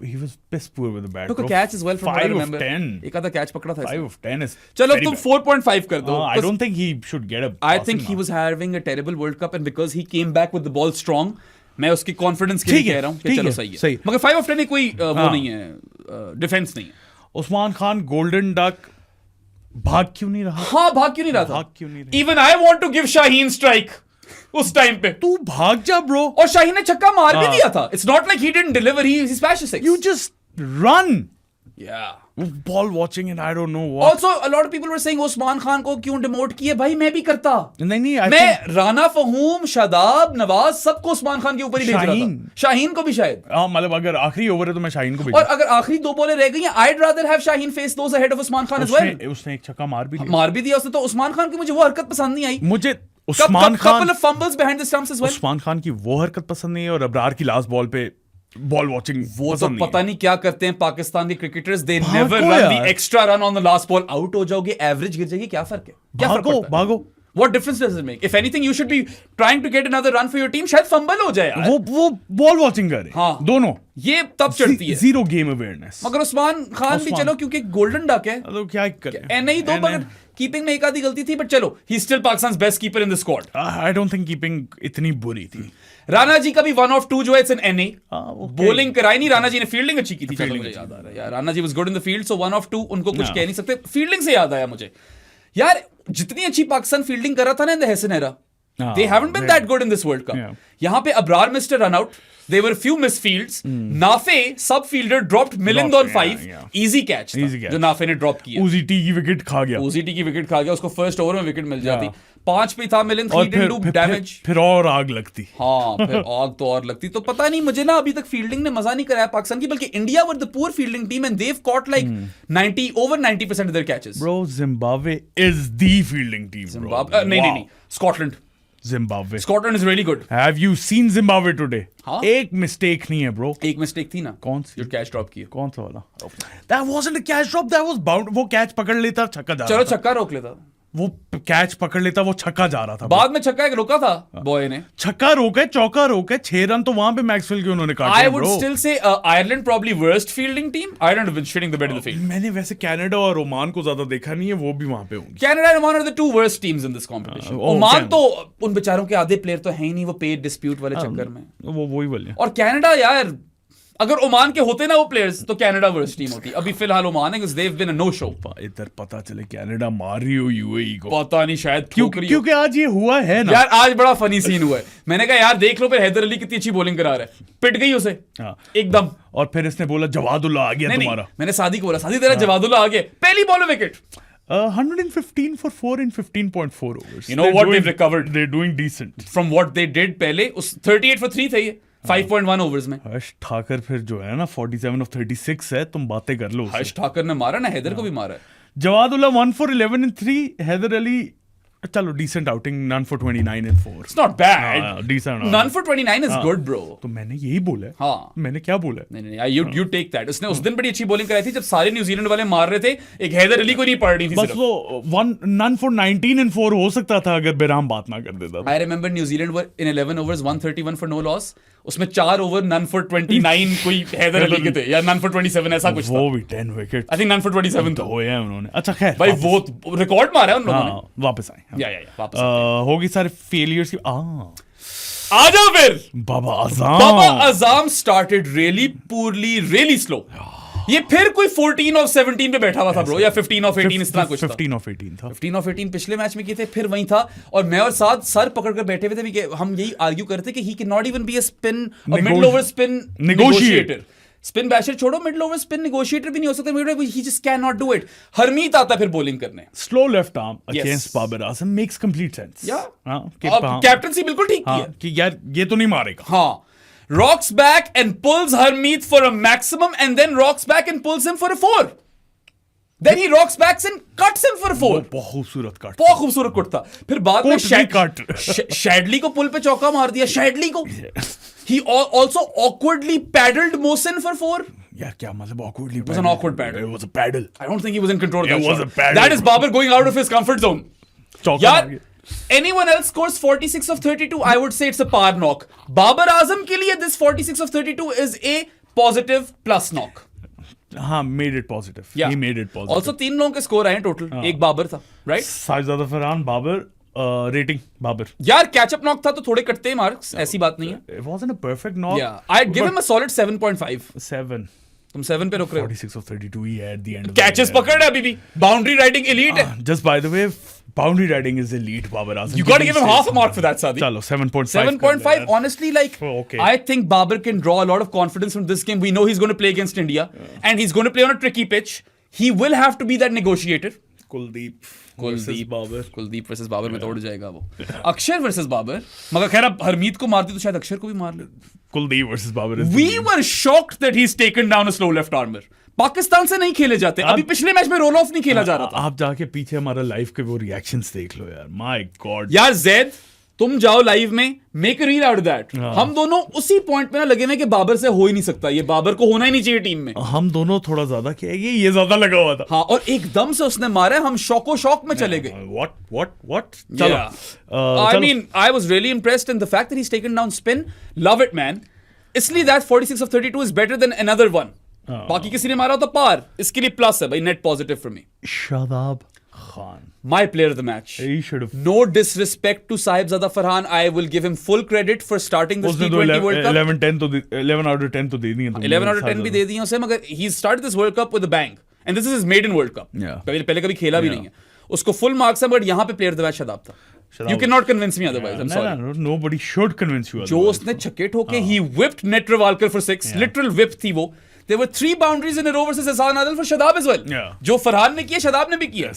He was best poor with the bat. Took a catch as well from what I remember. 5 of 10. एक आधा catch पकड़ा था. 5 of 10 is. चलो तुम 4.5 कर दो. I don't think he should get a. I think he was having a terrible World Cup, and because he came back with the ball strong, मैं उसकी कॉन्फिडेंस के लिए कह रहा हूँ कि चलो सही है. मगर 5 of 10 कोई वो नहीं है, डिफेंस नहीं है. उस्मान खान गोल्डन डक भाग क्यों नहीं रहा? हाँ, भाग क्यों नहीं रहा था? Even I want to give Shaheen strike उस टाइम पे. तू भाग जा ब्रो. और शाहीन ने छक्का मार भी दिया था. It's not like he didn't deliver. He smashed a 6. You just run. Yeah. Ball watching and I don't know what. Also, a lot of people were saying Usman Khan को क्यों डिमोट किए. भाई मैं भी करता. नहीं मैं राना फहूम, शादाब, नवाज सबको उस्मान खान के ऊपर ही भेज रहा था. शाहीन को भी शायद. मतलब अगर आखिरी ओवर है तो मैं शाहीन को भेज. और अगर आखिरी 2 बॉलें रह गई हैं, I'd rather have Shaheen face those ahead of Usman Khan as well. उसने एक छक्का मार भी दिया उसने. तो उस्मान खान की मुझे वो हरकत पसंद नहीं आई. मुझे Usman Khan couple of fumbles behind the stumps as well. Usman Khan की वो हरकत पसंद नहीं है और अब्रार की लास्ट बॉल पे बॉल वॉचिंग वो तो पता नहीं क्या करते हैं पाकिस्तान के cricketers. They never run the extra run on the last ball. Out हो जाओगे, एवरेज गिर जाएगी, क्या फर्क है? भागो. What difference does it make? If anything, you should be trying to get another run for your team. शायद fumble हो जाए यार. वो बॉल वॉचिंग करे. हाँ, दोनों ये तब चढ़ती है. Zero game awareness. मगर उस्मान खान भी चलो क्योंकि गोल्डन डक है तो क्या करें. नहीं तो मगर कीपिंग में एक आधी गलती थी. बट चलो, he still Pakistan best keeper in the squad. I don't think keeping इतनी बुरी थी. राणा जी का भी 1 of 2 जो है, इट्स एन NA. बॉलिंग कराई नहीं राणा जी ने, फील्डिंग अच्छी की थी. मुझे याद आ रहा है यार, Rana ji was good in the field. So 1 of 2 उनको कुछ कह नहीं सकते. फील्डिंग से याद आया मुझे यार, जितनी अच्छी पाकिस्तान फील्डिंग कर रहा था ना in the Hesson era, they haven't been that good in this World Cup. यहाँ पे Abrar mister run out. There were few missed fields. Nafe sub fielder dropped Milind on 5. Easy catch जो नाफे ने ड्रॉप किया. Uzi T की wicket खा गया. उसको first over में विकेट मिल जाती. 5 पे था Milind. He didn't do damage. फिर और आग लगती. हाँ, फिर आग तो और लगती. तो पता नहीं, मुझे ना अभी तक फील्डिंग ने मजा नहीं कराया पाकिस्तान की. बल्कि India were the poor fielding team and they've caught like over 90% of their catches. Bro, Zimbabwe is the fielding team. नहीं. Scotland is really good. Have you seen Zimbabwe today? हाँ? एक मिस्टेक नहीं है ब्रो. एक mistake थी ना. कौन सी? जो कैच ड्रॉप किया. कौन सा वाला? That wasn't a catch drop. That was bound. वो कैच पकड़ लेता, छक्का जा रहा था. चलो छक्का रोक लेता. वो कैच पकड़ लेता, वो छक्का जा रहा था. बाद में छक्का एक रोका था बॉय ने. छक्का रोका, चौका रोका, 6 रन तो वहां पे मैक्सवेल के उन्होंने काटे. I would still say Ireland probably worst fielding team. Ireland have been shitting the bed in the field. मैंने वैसे कनाडा और ओमान को ज्यादा देखा नहीं है, वो भी वहां पे होंगे. Canada and Oman are the 2 worst teams in this competition. Oman तो उन बेचारों के आधे प्लेयर तो है ही नहीं, वो पेड डिस्प्यूट वाले चक्कर में. वो वही बोले. और कनाडा यार, अगर ओमान के होते ना वो प्लेयर्स तो कनाडा वर्स्ट टीम होती. अभी फिलहाल ओमान है because they've been a no show. इधर पता चले कनाडा मार रही हो UAE को. पता नहीं, शायद क्योंकि आज ये हुआ है ना यार. आज बड़ा फनी सीन हुआ है. मैंने कहा यार देख लो, फिर हैदर अली कितनी अच्छी बॉलिंग करा रहा है. पिट गई उसे एकदम. और फिर इसने बोला जवादुल्ला आ गया तुम्हारा. मैंने सादी को बोला, सादी तेरा जवादुल्ला आ गया. पहली बॉल में wicket. 115 for 4 in 15.4 overs. You know what they've recovered? They're doing decent from what they did पहले. उस 38 for 3 थे ये 5.1 ओवर्स में. हर्ष ठाकर फिर जो है ना 47 of 36 है. तुम बातें कर लो. हर्ष ठाकर ने मारा ना, हैदर को भी मारा है. जवादुल्ला 1 for 11 and 3. हैदर अली चलो decent outing, none for 29 and 4. It's not bad. Decent. None for 29 is good, bro. तो मैंने यही बोला है. हाँ. मैंने क्या बोला है? नहीं, you take that. उसने उस दिन बड़ी अच्छी बॉलिंग कराई थी जब सारे न्यूजीलैंड वाले मार रहे थे. एक हैदर अली को नहीं पड़ रही थी. बस वो none for 19 and 4 हो सकता था अगर बेराम बात ना कर देता. I remember New Zealand were in 11 overs 131 for no loss. उसमें 4 ओवर none for 29 कोई हैदर अली के थे या none for 27 ऐसा कुछ था. वो भी 10 wicket. I think none for 27 था. होया उन्होंने. अच्छा खैर भाई वो रिकॉर्ड मारा है उन लोगों ने. वापस आए. या वापस होगी सारे फेलियर्स की. आ जाओ फिर. बाबा Assam started really poorly, really slow. ये फिर कोई 14 of 17 पे बैठा हुआ था ब्रो, या 15 of 18 इस तरह कुछ था. 15 of 18 था. 15 of 18 पिछले मैच में किए थे, फिर वही था. और मैं और साथ सर पकड़ कर बैठे हुए थे. हम यही आर्ग्यू करते कि he cannot even be a spin, a middle over spin negotiator. Spin basher छोड़ो, मिडिल ओवर स्पिन नेगोशिएटर भी नहीं हो सकता, he just can not do it. Harmeet आता फिर बॉलिंग करने, slow left arm against Babar Azam makes complete sense. Captaincy बिल्कुल ठीक की है कि यार ये तो नहीं मारेगा। हाँ, rocks back and pulls Harmeet for a maximum and then rocks back and pulls him for a 4. Then he rocks back and cuts him for a 4. बहुत खूबसूरत कट, बहुत खूबसूरत कट था। फिर बाद में शैडली को पुल पे चौका मार दिया, शैडली को। He also awkwardly paddled Mohsin for 4. Yeah, क्या मतलब awkwardly? It was an awkward paddle. It was a paddle. I don't think he was in control of that. It was shot. a paddle. That is Babar going out of his comfort zone. यार, anyone else scores 46 of 32, I would say it's a par knock. Babar Azam के लिए this 46 of 32 is a positive plus knock. हाँ, made it positive. Yeah. He made it positive. Also 3 लोगों के score आए हैं total, एक बाबर था, right? Sajid Farhan, Babar, rating Babar. यार कैचअप नॉक था तो थोड़े कटते हैं मार्क्स, ऐसी बात नहीं है। It wasn't a perfect knock. Yeah, I'd give him a solid 7.5. 7. तुम 7 पे रुक रहे हो। 46 of 32 ही है at the end. कैचेस पकड़ है अभी भी, बाउंड्री राइडिंग elite है। Just by the way, boundary riding is elite, Babar Azam. You got to give him half a mark for that, Sadi. चलो 7.5. 7.5. Honestly, like, okay. I think Babar can draw a lot of confidence from this game. We know he's going to play against India, and he's going to play on a tricky pitch. He will have to be that negotiator. Kuldeep versus Babar में तोड़ जाएगा वो। अक्षर versus Babar, मगर खैर अब हरमीत को मारती तो शायद अक्षर को भी मार ले। Kuldeep versus Babar. We were shocked that he's taken down a slow left armer. Pakistan से नहीं खेले जाते, अभी पिछले मैच में रोल ऑफ नहीं खेला जा रहा था। आप जाके पीछे हमारा लाइव के वो रिएक्शंस देख लो यार, माय गॉड। यार जैद, तुम जाओ लाइव में, make a reel out of that. हम दोनों उसी पॉइंट पे ना लगे हुए कि बाबर से हो ही नहीं सकता, ये बाबर को होना ही नहीं चाहिए टीम में। हम दोनों थोड़ा ज्यादा किया, ये ज्यादा लगा हुआ था। हाँ, और एकदम से उसने मारा, हम शॉक में चले गए। What? चलो, I mean, I was really impressed in the fact that he's taken down spin. Love it, man. इसलिए that 46 of 32 is better than another one. बाकी किसी ने मारा तो पार, इसके लिए प्लस है भाई, net positive for me. Shadab Khan, my player of the match. He should have. No disrespect to Saibzada Farhan, I will give him full credit for starting this T20 World Cup. 11 out of 10 तो दे दी हैं। 11 out of 10 भी दे दी हैं उसे, मगर he started this World Cup with a bang, and this is his maiden World Cup. पहले कभी खेला भी नहीं है, उसको फुल मार्क्स है, बट यहाँ पे player of the match Shadab था। You cannot convince me otherwise. I'm sorry. No, nobody should convince you otherwise. जो उसने छक्के ठोके, he whipped Net Travalkar for 6, literal whip थी वो। There were 3 boundaries in a row versus Ehsan Adil for Shadab as well. जो फरहान ने किया, शदाब ने भी किया।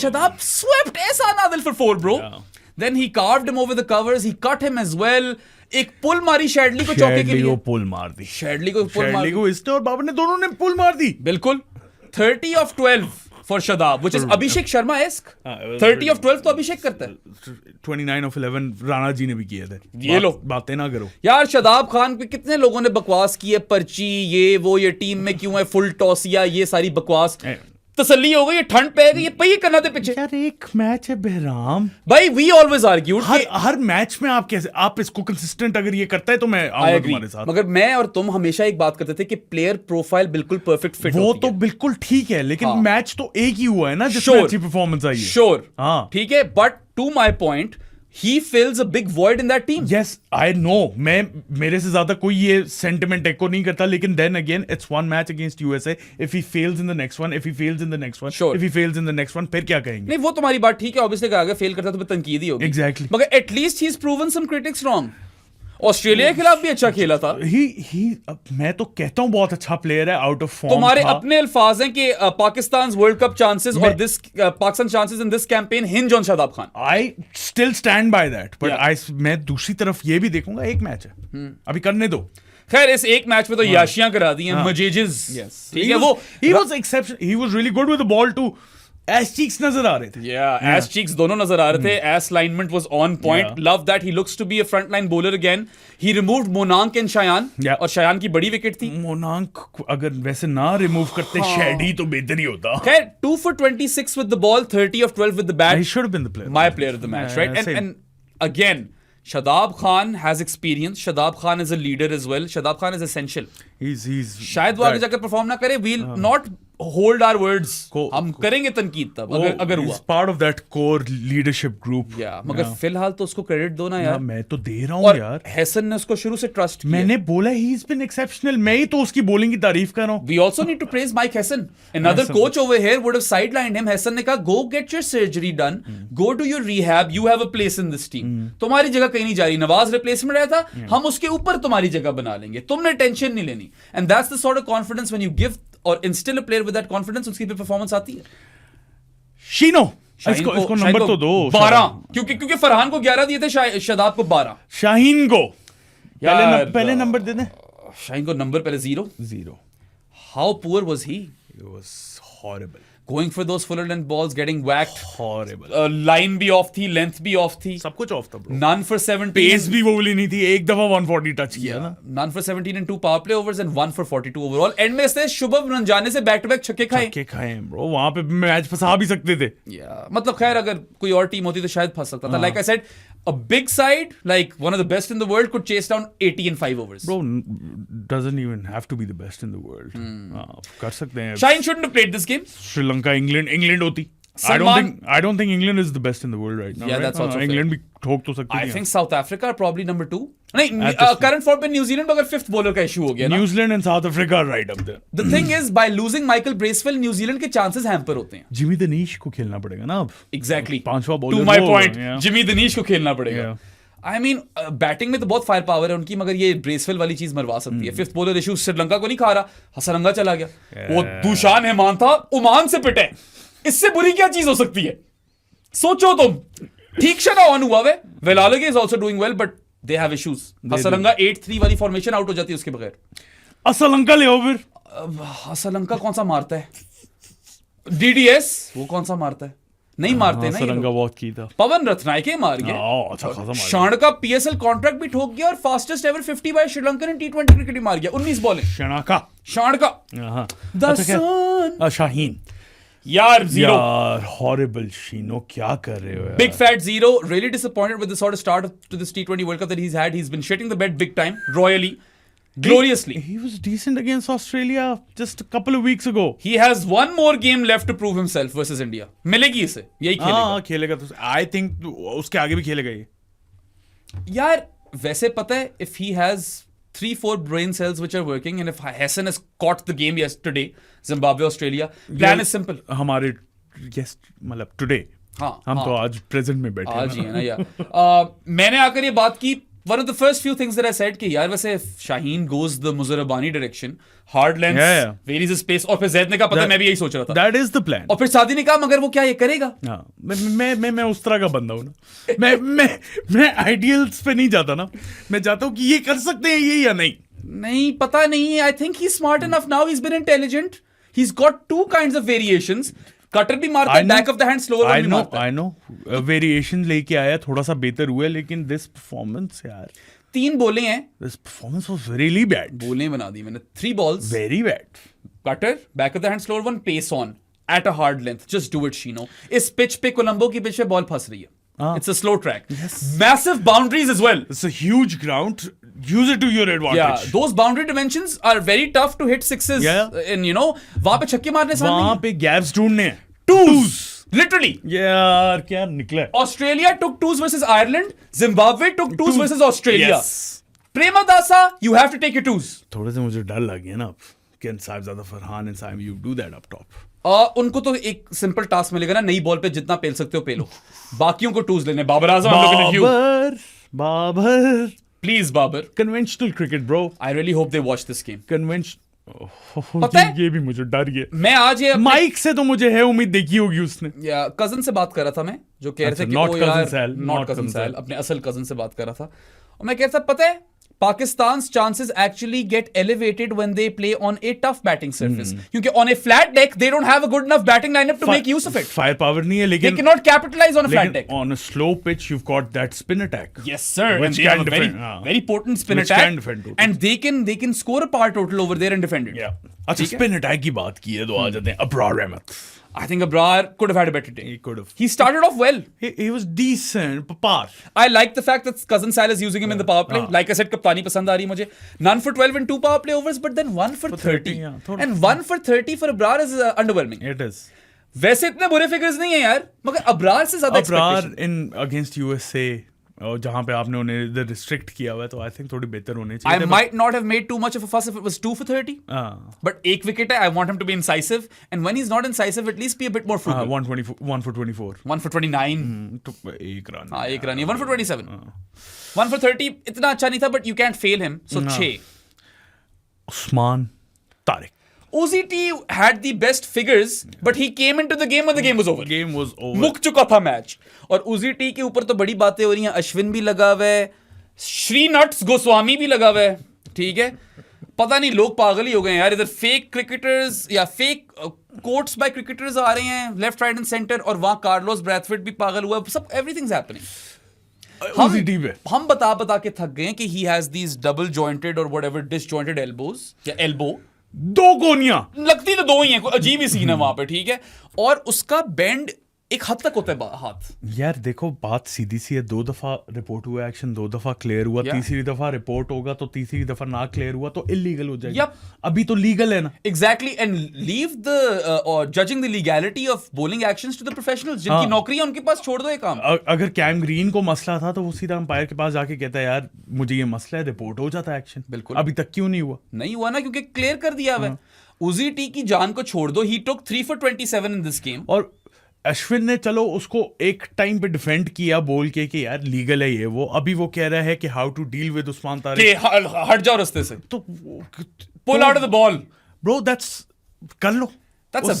Shadab swept Ehsan Adil for 4, bro. Then he carved him over the covers. He cut him as well. एक पुल मारी शैडली को चौके के लिए। शैडली को पुल मार दी। शैडली को इसने और बाबर ने दोनों ने पुल मार दी। बिल्कुल। 30 of 12 for Shadab, which is Abhishek Sharma-esque. 30 of 12 तो अभिषेक करता है। 29 of 11 राणा जी ने भी किए थे। ये लो, बातें ना करो यार। शदाब खान पे कितने लोगों ने बकवास की है, पर्ची ये वो, ये टीम में क्यों है, फुल टॉसिया, ये सारी बकवास। तसल्ली हो गई, ये ठंड पे गई, ये पहिए करना थे पीछे। यार एक मैच है बहराम भाई, वी ऑलवेज आर्ग्यूड हर मैच में आप कैसे, आप इसको कंसिस्टेंट अगर ये करता है तो मैं आऊंगा तुम्हारे साथ। मगर मैं और तुम हमेशा एक बात करते थे कि प्लेयर प्रोफाइल बिल्कुल परफेक्ट फिट वो तो बिल्कुल ठीक है, लेकिन मैच तो एक ही हुआ है ना जिसमें अच्छी परफॉर्मेंस आई है। श्योर, हाँ ठीक है, but to my point, he fills a big void in that team. Yes, I know. मेरे से ज्यादा कोई ये सेंटिमेंट एको नहीं करता, लेकिन then again it's one match against USA. If he fails in the next one, if he fails in the next one, sure. if he fails in the next one, फिर क्या कहेंगे? नहीं, वो तुम्हारी बात ठीक है, obviously अगर फेल करता तो तनकीद ही होगी। Exactly. मगर at least he's proven some critics wrong. Australia के खिलाफ भी अच्छा खेला था। मैं तो कहता हूं बहुत अच्छा प्लेयर है, आउट ऑफ फॉर्म। तुम्हारे अपने अल्फाज हैं कि पाकिस्तान वर्ल्ड कप चांसेस और this Pakistan chances in this campaign hinge on Shadab Khan. I still stand by that, but मैं दूसरी तरफ ये भी देखूंगा, एक मैच है, अभी करने दो। खैर, इस एक मैच में तो याशियां करा दी हैं, मजेजेस। ठीक है, वो he was exception, he was really good with the ball too. S cheeks नजर आ रहे थे। एस चीक्स दोनों नजर आ रहे थे। His alignment was on point. Love that he looks to be a front line bowler again. He removed Monank and Shayan, और शायान की बड़ी विकेट थी। मोनांक अगर वैसे ना रिमूव करते शैडी तो बेहतर ही होता। खैर, 2 for 26 with the ball, 30 of 12 with the bat. He should have been the player. My player of the match, right? And again, Shadab Khan has experience. Shadab Khan is a leader as well. Shadab Khan is essential. He's शायद वो आगे जाकर perform ना करे, we'll not hold our words, हम करेंगे तनकीद तब अगर हुआ। Part of that core leadership group. मगर फिलहाल तो उसको क्रेडिट दो ना यार। मैं तो दे रहा हूँ यार। हैसन ने उसको शुरू से ट्रस्ट किया। मैंने बोला ही इज बीन एक्सेप्शनल, मैं ही तो उसकी बॉलिंग की तारीफ कर रहा हूँ। We also need to praise Mike Hesson. Another coach over here would have sidelined him. Hesson ने कहा go get your surgery done, go to your rehab, you have a place in this team. तुम्हारी जगह कहीं नहीं जा रही। Nawaz replacement आया था, हम उसके ऊपर तुम्हारी जगह बना लेंगे, तुमने टेंशन नहीं लेनी। And that's the sort of confidence when you give और instil a player with that confidence, उसकी पे परफॉर्मेंस आती है। शीनो इसको नंबर तो दो। 12 क्योंकि फरहान को 11 दिए थे, शादाब को 12। शाहीन को पहले नंबर दे दें। शाहीन को नंबर पहले 0। How poor was he? It was horrible. Going for those fuller length balls, getting whacked. Horrible. Line भी off थी, length भी off थी, सब कुछ off था bro. None for 17. Pace भी वो वाली नहीं थी, एक दफा 140 टच किया ना। None for 17 and 2 power play overs and 1 for 42 overall. End में से शुभम रंजाने से बैक टू बैक छक्के खाए ब्रो। वहां पे मैच फंसा भी सकते थे। मतलब खैर अगर कोई और टीम होती तो शायद फंस सकता था। Like I said, a big side, like one of the best in the world, could chase down 80 in 5 overs. Bro, doesn't even have to be the best in the world. कर सकते हैं। Shaheen shouldn't have played this game. Sri Lanka England होती। I don't think England is the best in the world right now. Yeah, that's also England भी ठोक तो सकती है। I think South Africa are probably number 2. नहीं, current form पे New Zealand अगर 5th bowler का issue हो गया ना। New Zealand and South Africa are right up there. The thing is, by losing Michael Bracewell, New Zealand के chances hamper होते हैं। जिमी दनीश को खेलना पड़ेगा ना अब। Exactly. 5वां बॉलर। To my point, जिमी दनीश को खेलना पड़ेगा। I mean, बैटिंग में तो बहुत फायर पावर है उनकी, मगर ये ब्रेसवेल वाली चीज मरवा सकती है। 5th bowler issue श्रीलंका को नहीं खा रहा, हसरंगा चला गया। वो दुशान हेमान था, ओमान से पिटे। इससे बुरी क्या चीज हो सकती है? सोचो तुम। ठीक शट ऑन हुआ वे। Wellalage is also doing well but they have issues. Hasaranga 8-3 वाली फॉर्मेशन आउट हो जाती है उसके बगैर। असलंका ले आओ फिर। असलंका कौन सा मारता है? डीडीएस वो कौन सा मारता है? नहीं मारते ना। असलंका बहुत की था। पवन रत्नायके मार गया। अच्छा खासा मार। शाण का पीएसएल कॉन्ट्रैक्ट भी ठोक गया और फास्टेस्ट एवर 50 बाय श्रीलंकन टी20 क्रिकेट ही मार गया। 19 बॉलिंग। शाण का शाहीन यार 0। यार हॉरिबल शीनो, क्या कर रहे हो यार? Big fat 0. Really disappointed with the sort of start to this T20 World Cup that he's had. He's been shitting the bed big time, royally, gloriously. He was decent against Australia just a couple of weeks ago. He has one more game left to prove himself versus India. मिलेगी इसे, यही खेलेगा। हाँ खेलेगा तो I think उसके आगे भी खेलेगा ये। यार वैसे पता है, if he has 3-4 brain cells which are working and if Hassan has caught the game yesterday, Zimbabwe Australia, plan is simple. हमारे मतलब today हम तो आज प्रेजेंट में बैठे हैं। आज ही है ना यार। मैंने आकर ये बात की, one of the first few things that I said कि यार वैसे Shaheen goes the Muzarabani direction, hard lengths, varies his pace, और फिर जैद ने कहा पता है मैं भी यही सोच रहा था। That is the plan. और फिर सादी ने कहा मगर वो क्या ये करेगा? हाँ, मैं उस तरह का बंदा हूँ ना। मैं आइडियल्स पे नहीं जाता ना। मैं चाहता हूँ कि ये कर सकते हैं ये या नहीं। नहीं पता नहीं। I think he's smart enough now. He's been intelligent. He's got 2 kinds of variations. Cutter भी मारता है, back of the hand slower one भी मारता है। I know. वेरिएशन लेके आया, थोड़ा सा बेहतर हुआ, लेकिन दिस परफॉर्मेंस यार 3 बॉलिंग है। This performance was really bad. Bowling बना दी मैंने। 3 balls very bad. Cutter, back of the hand slower one, pace on at a hard length, just do it शीनो। इस पिच पे, कोलंबो की पिच पे बॉल फंस रही है। It's a slow track. Yes. Massive boundaries as well. It's a huge ground. Use it to your advantage. Yeah, those boundary dimensions are very tough to hit sixes. Yeah. And you know, वहां पे छक्के मारने से वहां पे gaps ढूंढने हैं। Twos. Literally. यार क्या निकला? Australia took 2s versus Ireland. Zimbabwe took 2s versus Australia. Yes. Premadasa, you have to take your 2s. थोड़े से मुझे डर लग गया ना अब कि Sahibzada Farhan and Saim you do that up top. उनको तो एक सिंपल टास्क मिलेगा ना, नई बॉल पे जितना पेल सकते हो पेलो। बाकियों को 2s लेने। Babar Azam, Babar please Babar. Conventional cricket bro. I really hope they watch this game. पता है ये भी मुझे डर गया। मैं आज ये माइक से तो मुझे है उम्मीद, देखी होगी उसने। या कजन से बात कर रहा था मैं, जो कह रहे थे कि नॉट कजन सैल, अपने असल कजन से बात कर रहा था। और मैं कह रहा था पता है Pakistan's chances actually get elevated when they play on a tough batting surface. क्योंकि on a flat deck they don't have a good enough batting lineup to make use of it. Firepower नहीं है, लेकिन they cannot capitalize on a flat deck. On a slow pitch you've got that spin attack. Yes sir, which and they have a very very potent spin attack, and they can score a par total over there and defend it. Yeah. अच्छा, spin attack की बात की है तो आ जाते हैं अब्रार रहमत। I think Abrar could have had a better day. He could have. He started off well. He was decent, par. I like the fact that Cousin Sal is using him in the power play. Like I said, kaptani pasand aa rahi mujhe. None for 12 and 2 power play overs, but then 1 for 30. And 1 for 30 for Abrar is underwhelming. It is. वैसे इतने बुरे figures नहीं है यार, मगर अब्रार से ज्यादा Abrar in against USA और जहां पे आपने उन्हें इधर रिस्ट्रिक्ट किया हुआ है, तो आई थिंक थोड़ी बेहतर होने चाहिए. I might not have made too much of a fuss if it was 2 for 30. But एक विकेट है, I want him to be incisive, and when he's not incisive, at least be a bit more frugal. 1 for 24. 1 for 29. एक run. हाँ, एक run. 1 for 27. 1 for 30 इतना अच्छा नहीं था, but you can't fail him. So 6. Usman Tariq. OZT had the best figures, but he came into the game when the game was over. Game was over. मुक चुका था मैच. और OZT के ऊपर तो बड़ी बातें हो रही हैं. अश्विन भी लगा हुआ है, श्री नट्स गोस्वामी भी लगा हुआ है. ठीक है, पता नहीं लोग पागल ही हो गए यार. इधर फेक क्रिकेटर्स या फेक कोट्स बाय क्रिकेटर्स आ रहे हैं लेफ्ट राइट एंड सेंटर, और वहां कार्लोस ब्रैथवेट भी पागल हुआ. सब एवरीथिंग्स हैपनिंग. हम बता के थक गए कि he has these double jointed or whatever disjointed elbows या elbow. 2 गोनियां लगती तो 2 ही है, अजीब ही सीन है वहां पे. ठीक है, और उसका बेंड एक हद तक होता है हाथ. यार देखो, बात सीधी सी है. 2 दफा रिपोर्ट हुआ एक्शन, 2 दफा क्लियर हुआ, तीसरी दफा रिपोर्ट होगा तो तीसरी दफा ना क्लियर हुआ तो इलीगल हो जाएगा. अभी तो लीगल है ना. Exactly. And leave the judging the legality of bowling actions to the professionals जिनकी नौकरी है, उनके पास छोड़ दो ये काम. अगर कैम ग्रीन को मसला था तो वो सीधा अंपायर के पास जाके कहता है यार मुझे ये मसला है, रिपोर्ट हो जाता है एक्शन. बिल्कुल. अभी तक क्यों नहीं हुआ ना, क्योंकि क्लियर कर दिया हुआ है. OZT की जान को छोड़ दो. ही टुक 3 for 27 इन दिस गेम. और अश्विन ने चलो उसको एक टाइम पे डिफेंड किया बोल के कि यार लीगल है ये वो. अभी वो कह रहा है कि how to deal with Usman Tariq. हट जाओ रास्ते से. तो pull out of the ball bro. That's कर लो. That's a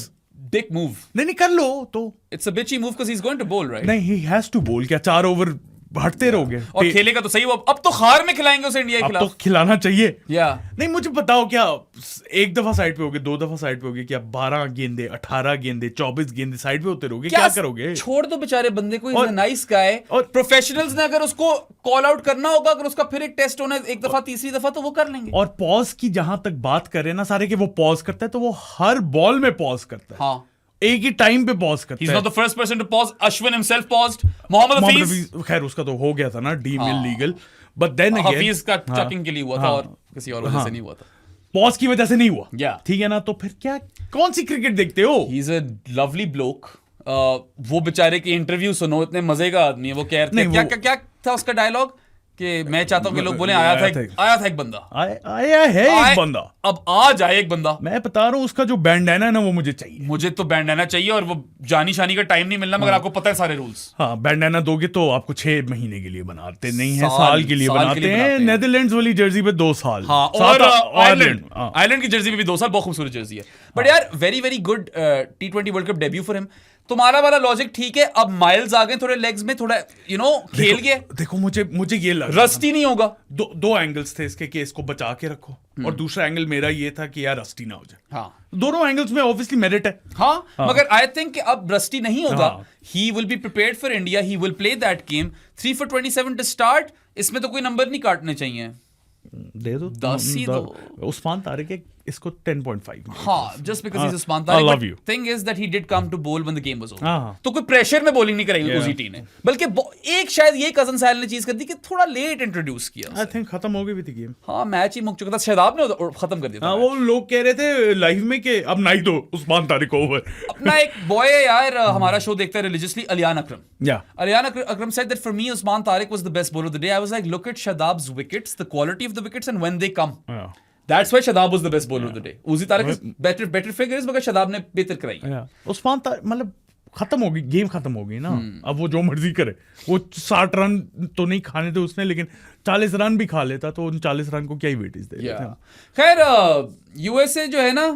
dick move. नहीं कर लो तो. It's a bitchy move because he's going to bowl, right? नहीं, he has to bowl. क्या 4 ओवर हटते रहोगे और खेलेगा तो सही. वो अब तो खार में खिलाएंगे उसे इंडिया के खिलाफ. अब तो खिलाना चाहिए. या नहीं, मुझे बताओ क्या 1 दफा साइड पे होगे, 2 दफा साइड पे होगे, क्या 12 गेंदे 18 गेंदे 24 गेंदे साइड पे होते रहोगे? क्या करोगे? छोड़ दो बेचारे बंदे को. Is a nice guy. और प्रोफेशनल्स ने अगर उसको कॉल आउट करना होगा, अगर उसका फिर एक टेस्ट होना है 1 दफा तीसरी दफा, तो वो कर लेंगे. और पॉज की जहां तक बात करें ना सारे के, वो पॉज करता है तो वो हर बॉल में पॉज करता है. हाँ, एक ही टाइम पे पॉज करता है. He's not the first person to pause. Ashwin himself paused. Mohammad Hafeez, खैर उसका तो हो गया था ना deemed illegal, but then again Hafeez का चकिंग के लिए हुआ था और किसी और वजह से नहीं हुआ था. पॉज की वजह से नहीं हुआ. ठीक है ना, तो फिर क्या, कौन सी क्रिकेट देखते हो? ही इज अ लवली ब्लोक. वो बेचारे की इंटरव्यू सुनो, इतने मजे का आदमी है. वो कह रहे थे क्या था उसका डायलॉग कि मैं चाहता हूं कि लोग बोले आया था एक बंदा. आया है एक बंदा. अब आ जाए एक बंदा. मैं बता रहा हूं, उसका जो बैंडाना है ना वो मुझे चाहिए. मुझे तो बैंडाना चाहिए, और वो जानी शानी का टाइम नहीं मिलना. मगर आपको पता है सारे रूल्स. हाँ, बैंडाना दोगे तो आपको 6 महीने के लिए बनाते नहीं है, साल के लिए बनाते हैं. नेदरलैंड्स वाली जर्सी पे 2 साल. हाँ, और आयरलैंड की जर्सी पे भी 2 साल. बहुत खूबसूरत जर्सी है. बट यार very very good T20 world cup debut for him. तुम्हारा वाला लॉजिक ठीक है. अब माइल्स आ गए थोड़े लेग्स में, थोड़ा खेल गए. देखो मुझे ये लगा रस्टी नहीं होगा. 2 एंगल्स थे इसके कि इसको बचा के रखो, और दूसरा एंगल मेरा ये था कि यार रस्टी ना हो जाए. हाँ, दोनों एंगल्स में ऑब्वियसली मेरिट है. हाँ, मगर आई थिंक अब रस्टी नहीं होगा. He will be prepared for India. He will play that game. 3 for 27 to start. इसमें तो कोई नंबर नहीं काटने चाहिए. दे दो 10 ही दो. उस्मान तारिक इसको 10.5. हाँ, just because he's Usman Tariq. I love you. Thing is that he did come to bowl when the game was over. तो कोई प्रेशर में बॉलिंग नहीं कराई OZT ने, बल्कि एक शायद ये कजन साहिल ने चीज कर दी कि थोड़ा लेट इंट्रोड्यूस किया. आई थिंक खत्म हो गई भी थी गेम. हाँ, मैच ही मुक चुका था. शादाब ने खत्म कर दिया था. वो लोग कह रहे थे लाइव में कि अब नहीं दो उस्मान तारिक ओवर. अपना एक बॉय है यार, हमारा शो देखता है religiously, अलियान Akram. अलियान Akram said that for me Usman Tariq was the best bowler of the day. I was like, look at Shadab's wickets, the quality of the wickets and when they come. That's why Shadab was the best bowler of the day. Uzi Tariq is better figures, मगर Shadab ने बेहतर कराई. उस्मान तारिक मतलब खत्म हो गई game, खत्म हो गई ना. अब वो जो मर्जी करे. वो 60 रन तो नहीं खाने थे उसने, लेकिन 40 रन भी खा लेता तो उन 40 रन को क्या ही वेटेज दे. खैर USA जो है ना,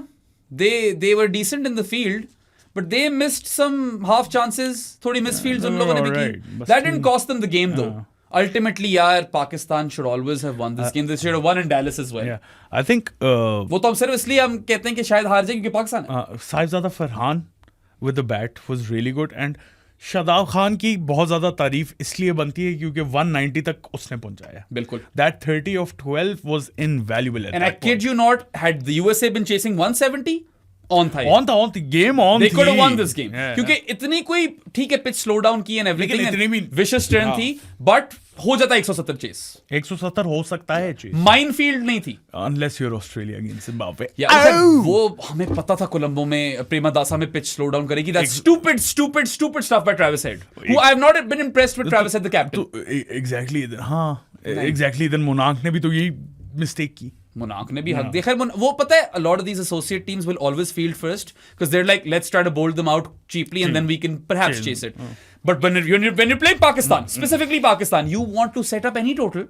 they were decent in the field, but they missed some half chances. थोड़ी मिस फील्ड्स उन लोगों ने भी की. That didn't cost them the game though. Ultimately, यार, Pakistan should always have won this game. They should have won in Dallas as well. I think वो तो हम सिर्फ इसलिए हम कहते हैं कि शायद हार जाए क्योंकि पाकिस्तान है. Sahibzada Farhan with the bat was really good, and Shadab Khan की बहुत ज्यादा तारीफ इसलिए बनती है क्योंकि 190 तक उसने पहुंचाया. बिल्कुल. That 30 of 12 was invaluable. And I kid you not, had the USA been chasing 170, on था game on they could have won this game क्योंकि इतनी कोई ठीक है पिच स्लो डाउन की एंड एवरीथिंग विशेस टर्न थी बट हो जाता 170 चेस 170 हो सकता है चेस माइनफील्ड नहीं थी unless you're Australia against Zimbabwe वो हमें पता था कोलंबो में प्रेमादासा में पिच स्लो डाउन करेगी that stupid stuff by Travis Head who I have not been impressed with Travis Head the captain exactly then Monarch ने भी तो यही मिस्टेक की Monarch ने भी हक दिया खैर वो पता है a lot of these associate teams will always field first because they're like let's try to bowl them out cheaply and then we can perhaps chase it but when you're playing Pakistan specifically Pakistan you want to set up any total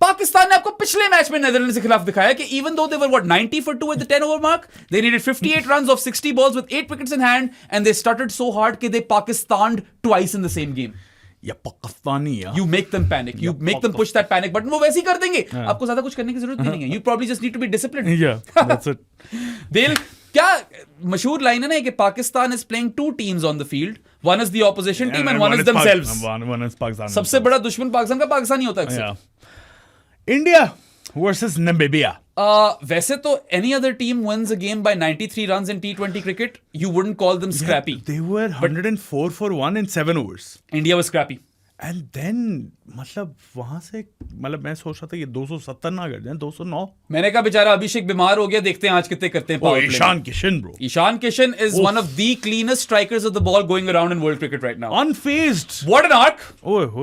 Pakistan ने आपको पिछले match में Netherlands के खिलाफ दिखाया कि even though they were 90 for 2 at the 10 over mark they needed 58 runs of 60 balls with 8 wickets in hand and they stuttered so hard कि they Pakistaned twice in the same game या Pakistani you make them panic you make them push that panic button वो वैसे ही कर देंगे आपको ज्यादा कुछ करने की जरूरत नहीं है you probably just need to be disciplined that's it they'll क्या मशहूर लाइन है ना कि Pakistan is playing two teams on the field one is the opposition team and one is themselves one is Pakistan सबसे बड़ा दुश्मन पाकिस्तान का पाकिस्तानी होता है India versus Namibia वैसे तो any other team wins a game by 93 runs in T20 cricket you wouldn't call them scrappy they were 104 for 1 in 7 overs India was scrappy and then मतलब वहां से मतलब मैं सोच रहा था ये 270 ना कर दें 209 मैंने कहा बेचारा अभिषेक बीमार हो गया देखते हैं आज कितने करते हैं power play Ishan Kishan bro Ishan Kishan is one of the cleanest strikers of the ball going around in world cricket right now unfazed what an arc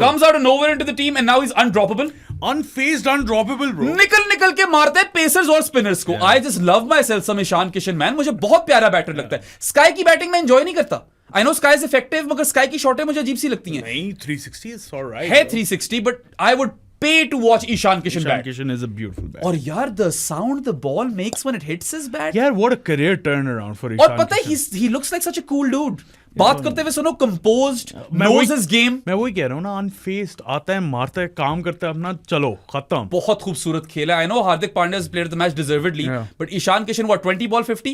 comes out of nowhere into the team and now he's undroppable unfazed undroppable bro निकल के मारते हैं pacers और spinners को I just love myself some Ishan Kishan man मुझे बहुत प्यारा batter लगता है स्काई की बैटिंग में एंजॉय नहीं करता I know Sky is effective मगर Sky की शॉटें मुझे अजीब सी लगती हैं नहीं 360 is alright है 360 but I would pay to watch Ishan Kishan bat Kishan is a beautiful bat और यार the sound the ball makes when it hits his bat यार what a career turnaround for Ishan और पता है he looks like such a cool dude बात करते हुए सुनो composed knows his game मैं वही कह रहा हूँ ना unfazed आता है मारता है काम करता है अपना चलो खत्म बहुत खूबसूरत खेल है I know Hardik Pandya has played the match deservedly but Ishan Kishan what 20 ball 50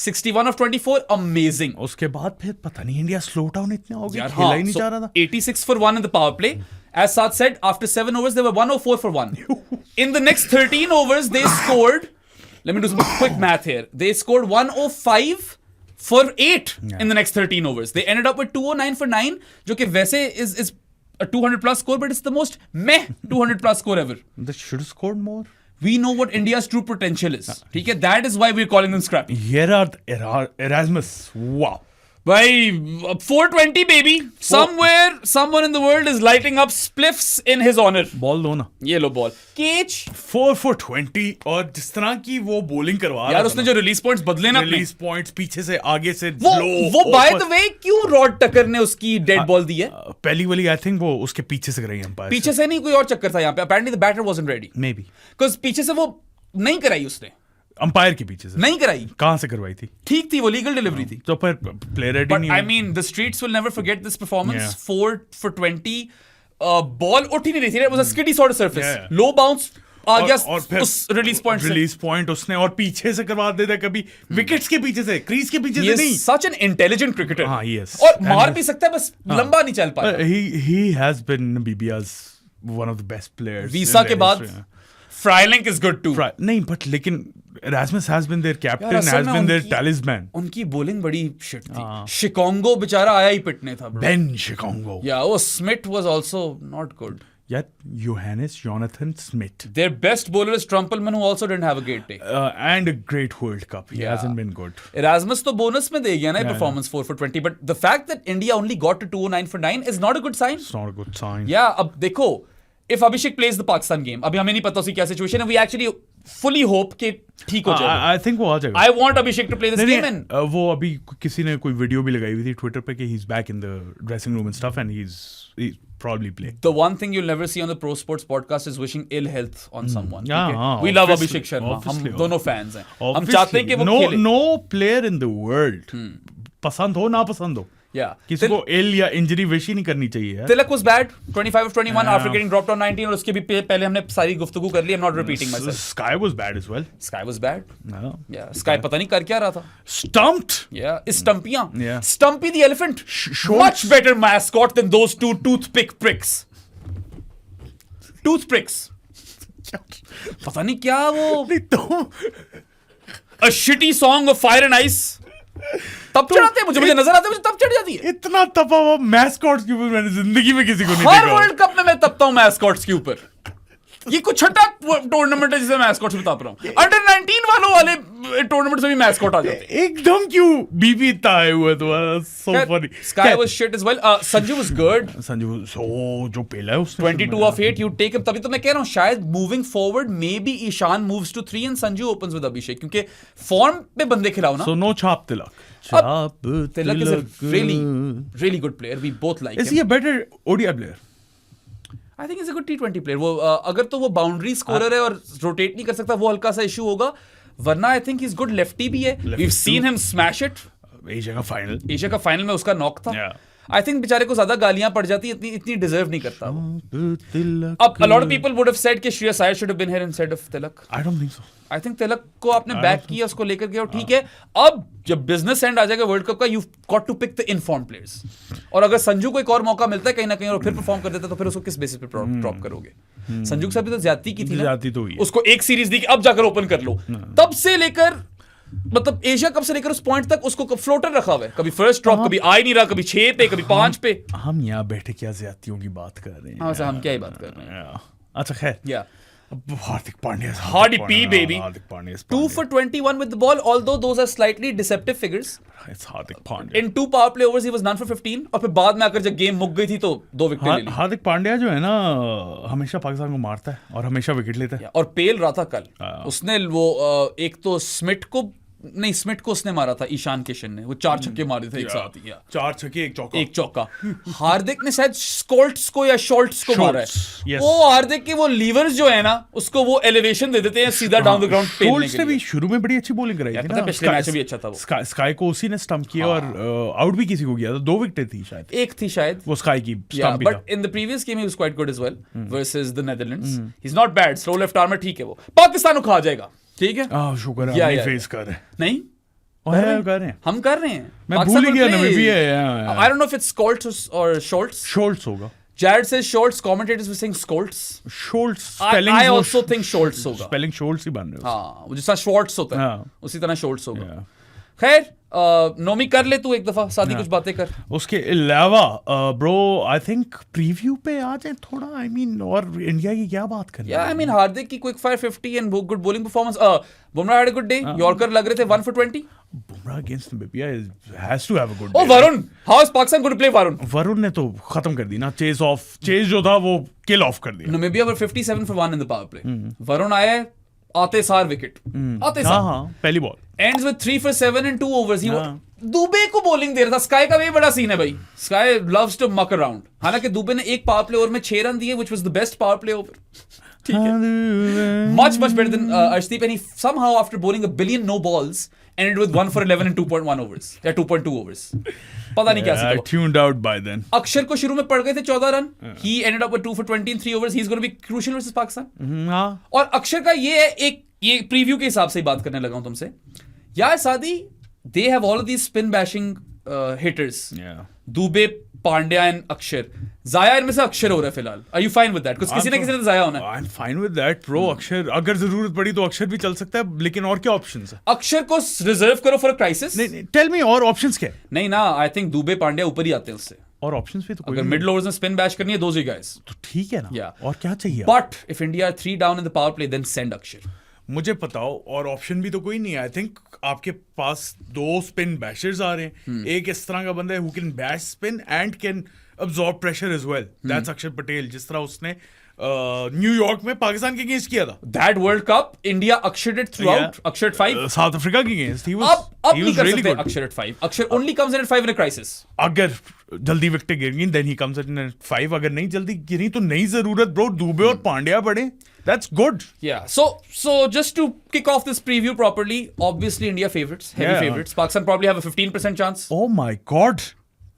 61 of 24 amazing उसके बाद फिर पता नहीं इंडिया स्लो डाउन इतना हो गया खेला ही नहीं जा रहा था 86 for 1 in the power play as Saad said after 7 overs they were 104 for 1 in the next 13 overs they scored let me do some quick math here they scored 105 for 8 in the next 13 overs. They ended up with 209 for 9, जो कि वैसे is a 200 plus score, but it's the most meh 200 plus score ever. They should have scored more. We know what India's true potential is. ठीक है, that is why we're calling them scrappy. Here are Erasmus. Wow. भाई 420 baby. Somewhere someone in the world is lighting up spliffs in his honor. Ball दो ना ये लो ball केच 4 for 20 और जिस तरह की वो बॉलिंग करवा रहा यार उसने जो रिलीज पॉइंट्स बदले ना रिलीज पॉइंट्स पीछे से आगे से वो बाय द वे क्यों रॉड टकर ने उसकी डेड बॉल दी है पहली वाली आई थिंक वो उसके पीछे से कराई अंपायर पीछे से नहीं कोई और चक्कर था यहाँ पे apparently the batter wasn't ready maybe because पीछे से वो नहीं कराई उसने अंपायर के पीछे से नहीं कराई कहां से करवाई थी ठीक थी वो लीगल डिलीवरी थी तो पर प्लेयर रेडी नहीं I mean the streets will never forget this performance 4 for 20 ball उठ ही नहीं रही थी it was a skiddy sort surface low bounce आ गया उस रिलीज पॉइंट उसने और पीछे से करवा देता कभी विकेट्स के पीछे से क्रीज के पीछे से नहीं सच एन इंटेलिजेंट क्रिकेटर हां यस और मार भी सकता है बस लंबा नहीं चल पाता ही हैज बीन बीबीआस one of the best players Wiese के बाद Fryling is good too. नहीं but लेकिन Erasmus has been their captain has been their talisman. उनकी bowling बड़ी shit थी. Shikongo बेचारा आया ही पिटने था bro. Ben Shikongo. Yeah, वो Smith was also not good. Yeah, Johannes Jonathan Smith. Their best bowler is Trumpelman who also didn't have a great day. And a great World Cup. He hasn't been good. Erasmus तो bonus में दे गया ना performance 4 for 20 but the fact that India only got to 209 for 9 is not a good sign. It's not a good sign. Yeah, अब देखो if Abhishek plays the Pakistan game अभी हमें नहीं पता उसकी क्या सिचुएशन है we actually fully hope कि ठीक हो जाएगा I think वो आ जाएगा I want Abhishek to play this game and वो अभी किसी ने कोई वीडियो भी लगाई हुई थी ट्विटर पे कि he's back in the dressing room and stuff and he's probably play. The one thing you'll never see on the Pro Sports podcast is wishing ill health on someone. We love Abhishek Sharma. हम दोनों fans हैं. हम चाहते हैं कि वो खेले. No player in the world पसंद हो ना पसंद हो किसी को इल या इंजरी विश ही नहीं करनी चाहिए. Tilak was bad 25 of 21 after getting dropped on 19 और उसके भी पहले हमने सारी गुफ्तगू कर ली. I'm not repeating myself. Sky was bad as well. Sky was bad. Yeah, Sky पता नहीं कर क्या रहा था. Stumped. Yeah, Stumpiयां. Stumpy the elephant. Much better mascot than those two toothpick pricks. Toothpicks. पता नहीं क्या वो a shitty song of Fire and Ice, तब चढ़ाते हैं मुझे नजर आता है, मुझे तब चढ़ जाती है। इतना तपा हुआ मैस्कॉट्स के ऊपर मैंने जिंदगी में किसी को नहीं देखा। हर वर्ल्ड कप में मैं तपता हूँ मैस्कॉट्स के ऊपर। ये कुछ छठा टूर्नामेंट है जिसे मैस्कॉट्स में ताप रहा हूँ। अंडर 19 वाले टूर्नामेंट से भी मैस्कॉट आ जाते हैं। एकदम क्यों बीबी इतना आए हुए तो so funny. SKY was shit as well. Sanju was good. Sanju जो पेला है उसने 22 of 8 यू टेक हिम। तभी तो मैं कह रहा हूँ शायद moving forward may be Ishan moves to 3 and Sanju opens with Abhishek, क्योंकि फॉर्म पे बंदे खिलाओ ना। सो नो छाप Tilak. Tilak is a really good player. We both like him. Is he a better ODI player? I think he's a good T20 player. वो अगर तो वो बाउंड्री स्कोरर है और रोटेट नहीं कर सकता, वो हल्का सा इशू होगा, वरना I think he's good lefty भी है। We've seen him smash it. Asia का फाइनल में उसका नॉक था। आई थिंक बेचारे को ज्यादा गालियां पड़ जाती, इतनी डिजर्व नहीं करता वो। अब a lot of people would have said कि Shreyas Iyer should have been here instead of Tilak. I don't think so. I think तिलक को आपने बैक किया, उसको लेकर गया, ठीक है। अब जब बिजनेस एंड आ जाएगा वर्ल्ड कप का, you've got to pick the informed players. और अगर संजू को एक और मौका मिलता है कहीं ना कहीं और फिर परफॉर्म कर देता है, तो फिर उसको किस बेसिस पे ड्रॉप करोगे? संजू के साथ भी तो ज्यादती की थी ना, तो उसको एक सीरीज दी कि अब जाकर ओपन कर लो। तब से लेकर मतलब एशिया कप से लेकर उस पॉइंट तक उसको फ्लोटर रखा हुआ है। कभी फर्स्ट ड्रॉप, कभी आ ही नहीं रहा, कभी 6 पे, कभी 5 पे। हम यहाँ बैठे क्या ज्यादतियों की बात कर रहे हैं? हाँ, हम क्या ही बात कर रहे हैं। अच्छा खैर, या Hardik Pandya, Hardy P baby, Hardik Pandya is 2 for 21 with the ball, although those are slightly deceptive figures. It's Hardik Pandya. In 2 power play overs he was none for 15, और फिर बाद में आकर जब गेम मुक गई थी तो 2 विकेट ले ली। हार्दिक पांड्या जो है ना, हमेशा पाकिस्तान को मारता है और हमेशा विकेट लेता है। और पेल रहा था कल, उसने वो एक तो स्मिथ को उसने मारा था, ईशान किशन ने, वो 4 छक्के मारे थे एक साथ ही। 4 छक्के, एक चौका। हार्दिक ने शायद स्कोल्ट्स को या शॉल्ट्स को मारा है। वो हार्दिक के वो लीवर्स जो है ना, उसको वो एलिवेशन दे देते हैं सीधा डाउन द ग्राउंड पेलने के लिए। ने भी शुरू में बड़ी अच्छी बॉलिंग कराई थी ना, पिछले मैच में भी अच्छा था वो। स्काई को उसी ने स्टंप किया और आउट भी किसी को किया था। 2 विकेट थी शायद, एक थी शायद वो स्काई की स्टंप भी था। But in the previous game he was quite good as well versus the Netherlands. He is not bad, slow left armer, ठीक है। वो पाकिस्तान को खा जाएगा, ठीक है। शुक्र है नहीं फेस कर रहे। नहीं कर रहे हैं, हम कर रहे हैं। मैं भूल गया ना, मैं भी है। I don't know if it's Skolts or Scholz. Scholz होगा। Jared says Scholz, commentators were saying Skolts. Scholz, I also think Scholz होगा। स्पेलिंग Scholz ही बन रहा है। हाँ, वो जैसा Schwartz होता है, उसी तरह Scholz होगा। खैर, नोमी कर ले तू एक दफा, सादी कुछ बातें कर। उसके अलावा ब्रो आई थिंक प्रीव्यू पे आ जाए थोड़ा, आई मीन, और इंडिया की क्या बात करनी है? आई मीन हार्दिक की quick fire 50 and good bowling performance. Bumrah had a good day, yorker लग रहे थे 1 for 20। Bumrah against Namibia has to have a good day. Varun, how is Pakistan going to play Varun ने तो खत्म कर दी ना, चेज जो था वो किल ऑफ कर दिया। Namibia were 57 for 1 in the power play. Varun आया आते सार विकेट, आते सार। हाँ, पहली ball ends with 3 for 7 in 2 overs. Dubey को बॉलिंग दे रहा था। स्काई का भी बड़ा सीन है भाई, sky loves to muck around. हालांकि दुबे ने एक पावर प्ले ओवर में 6 रन दिए, which was the best power play over. ठीक है, much better than Arshdeep, and he somehow after bowling a billion no balls ended with 1 for 11 in 2.1 overs या 2.2 overs. पता नहीं क्या सीखा। tuned out by then. अक्षर को शुरू में पड़ गए थे 14 run, he ended up with 2 for 20 in 3 overs. He's going to be crucial versus Pakistan. और अक्षर का ये है, ये प्रीव्यू के हिसाब से ही बात करने लगा हूं तुमसे यार। सादी, they have all of these spin bashing hitters. Dubey, Pandya and अक्षर। जाया इनमें से अक्षर हो रहा है फिलहाल। Are you fine with that? कुछ किसी ने तो जाया होना है। I'm fine with that, bro. अक्षर अगर जरूरत पड़ी तो अक्षर भी चल सकता है, लेकिन और क्या ऑप्शंस है? अक्षर को रिजर्व करो फॉर क्राइसिस। नहीं, टेल मी और ऑप्शंस क्या है? नहीं ना, आई थिंक दुबे पांड्या ऊपर ही आते हैं उससे। और ऑप्शंस भी तो कोई, अगर मिड ओवर्स में स्पिन बैश करनी है, those guys, तो ठीक है ना। और क्या चाहिए? But if India are 3 down in the power play, then send अक्षर। मुझे बताओ, और ऑप्शन भी तो कोई नहीं है। आई थिंक आपके पास 2 स्पिन बैशर्स आ रहे हैं। एक इस तरह का बंदा है who can bash spin and can absorb pressure as well, that's Axar Patel. जिस तरह उसने न्यूयॉर्क में पाकिस्तान के अगेंस्ट किया था, that world cup India Axar it through out. Axar 5 South Africa के अगेंस्ट ही वाज नहीं कर सकते Axar at 5। Axar only comes in at 5 in a crisis. अगर जल्दी विकेट गिरी then he comes in at 5। अगर नहीं जल्दी गिरी तो नहीं जरूरत ब्रो, दुबे और पांड्या पड़े, that's good. Yeah, so just to kick off this preview properly, obviously India favorites, heavy favorites. Pakistan probably have a 15% chance. Oh my god,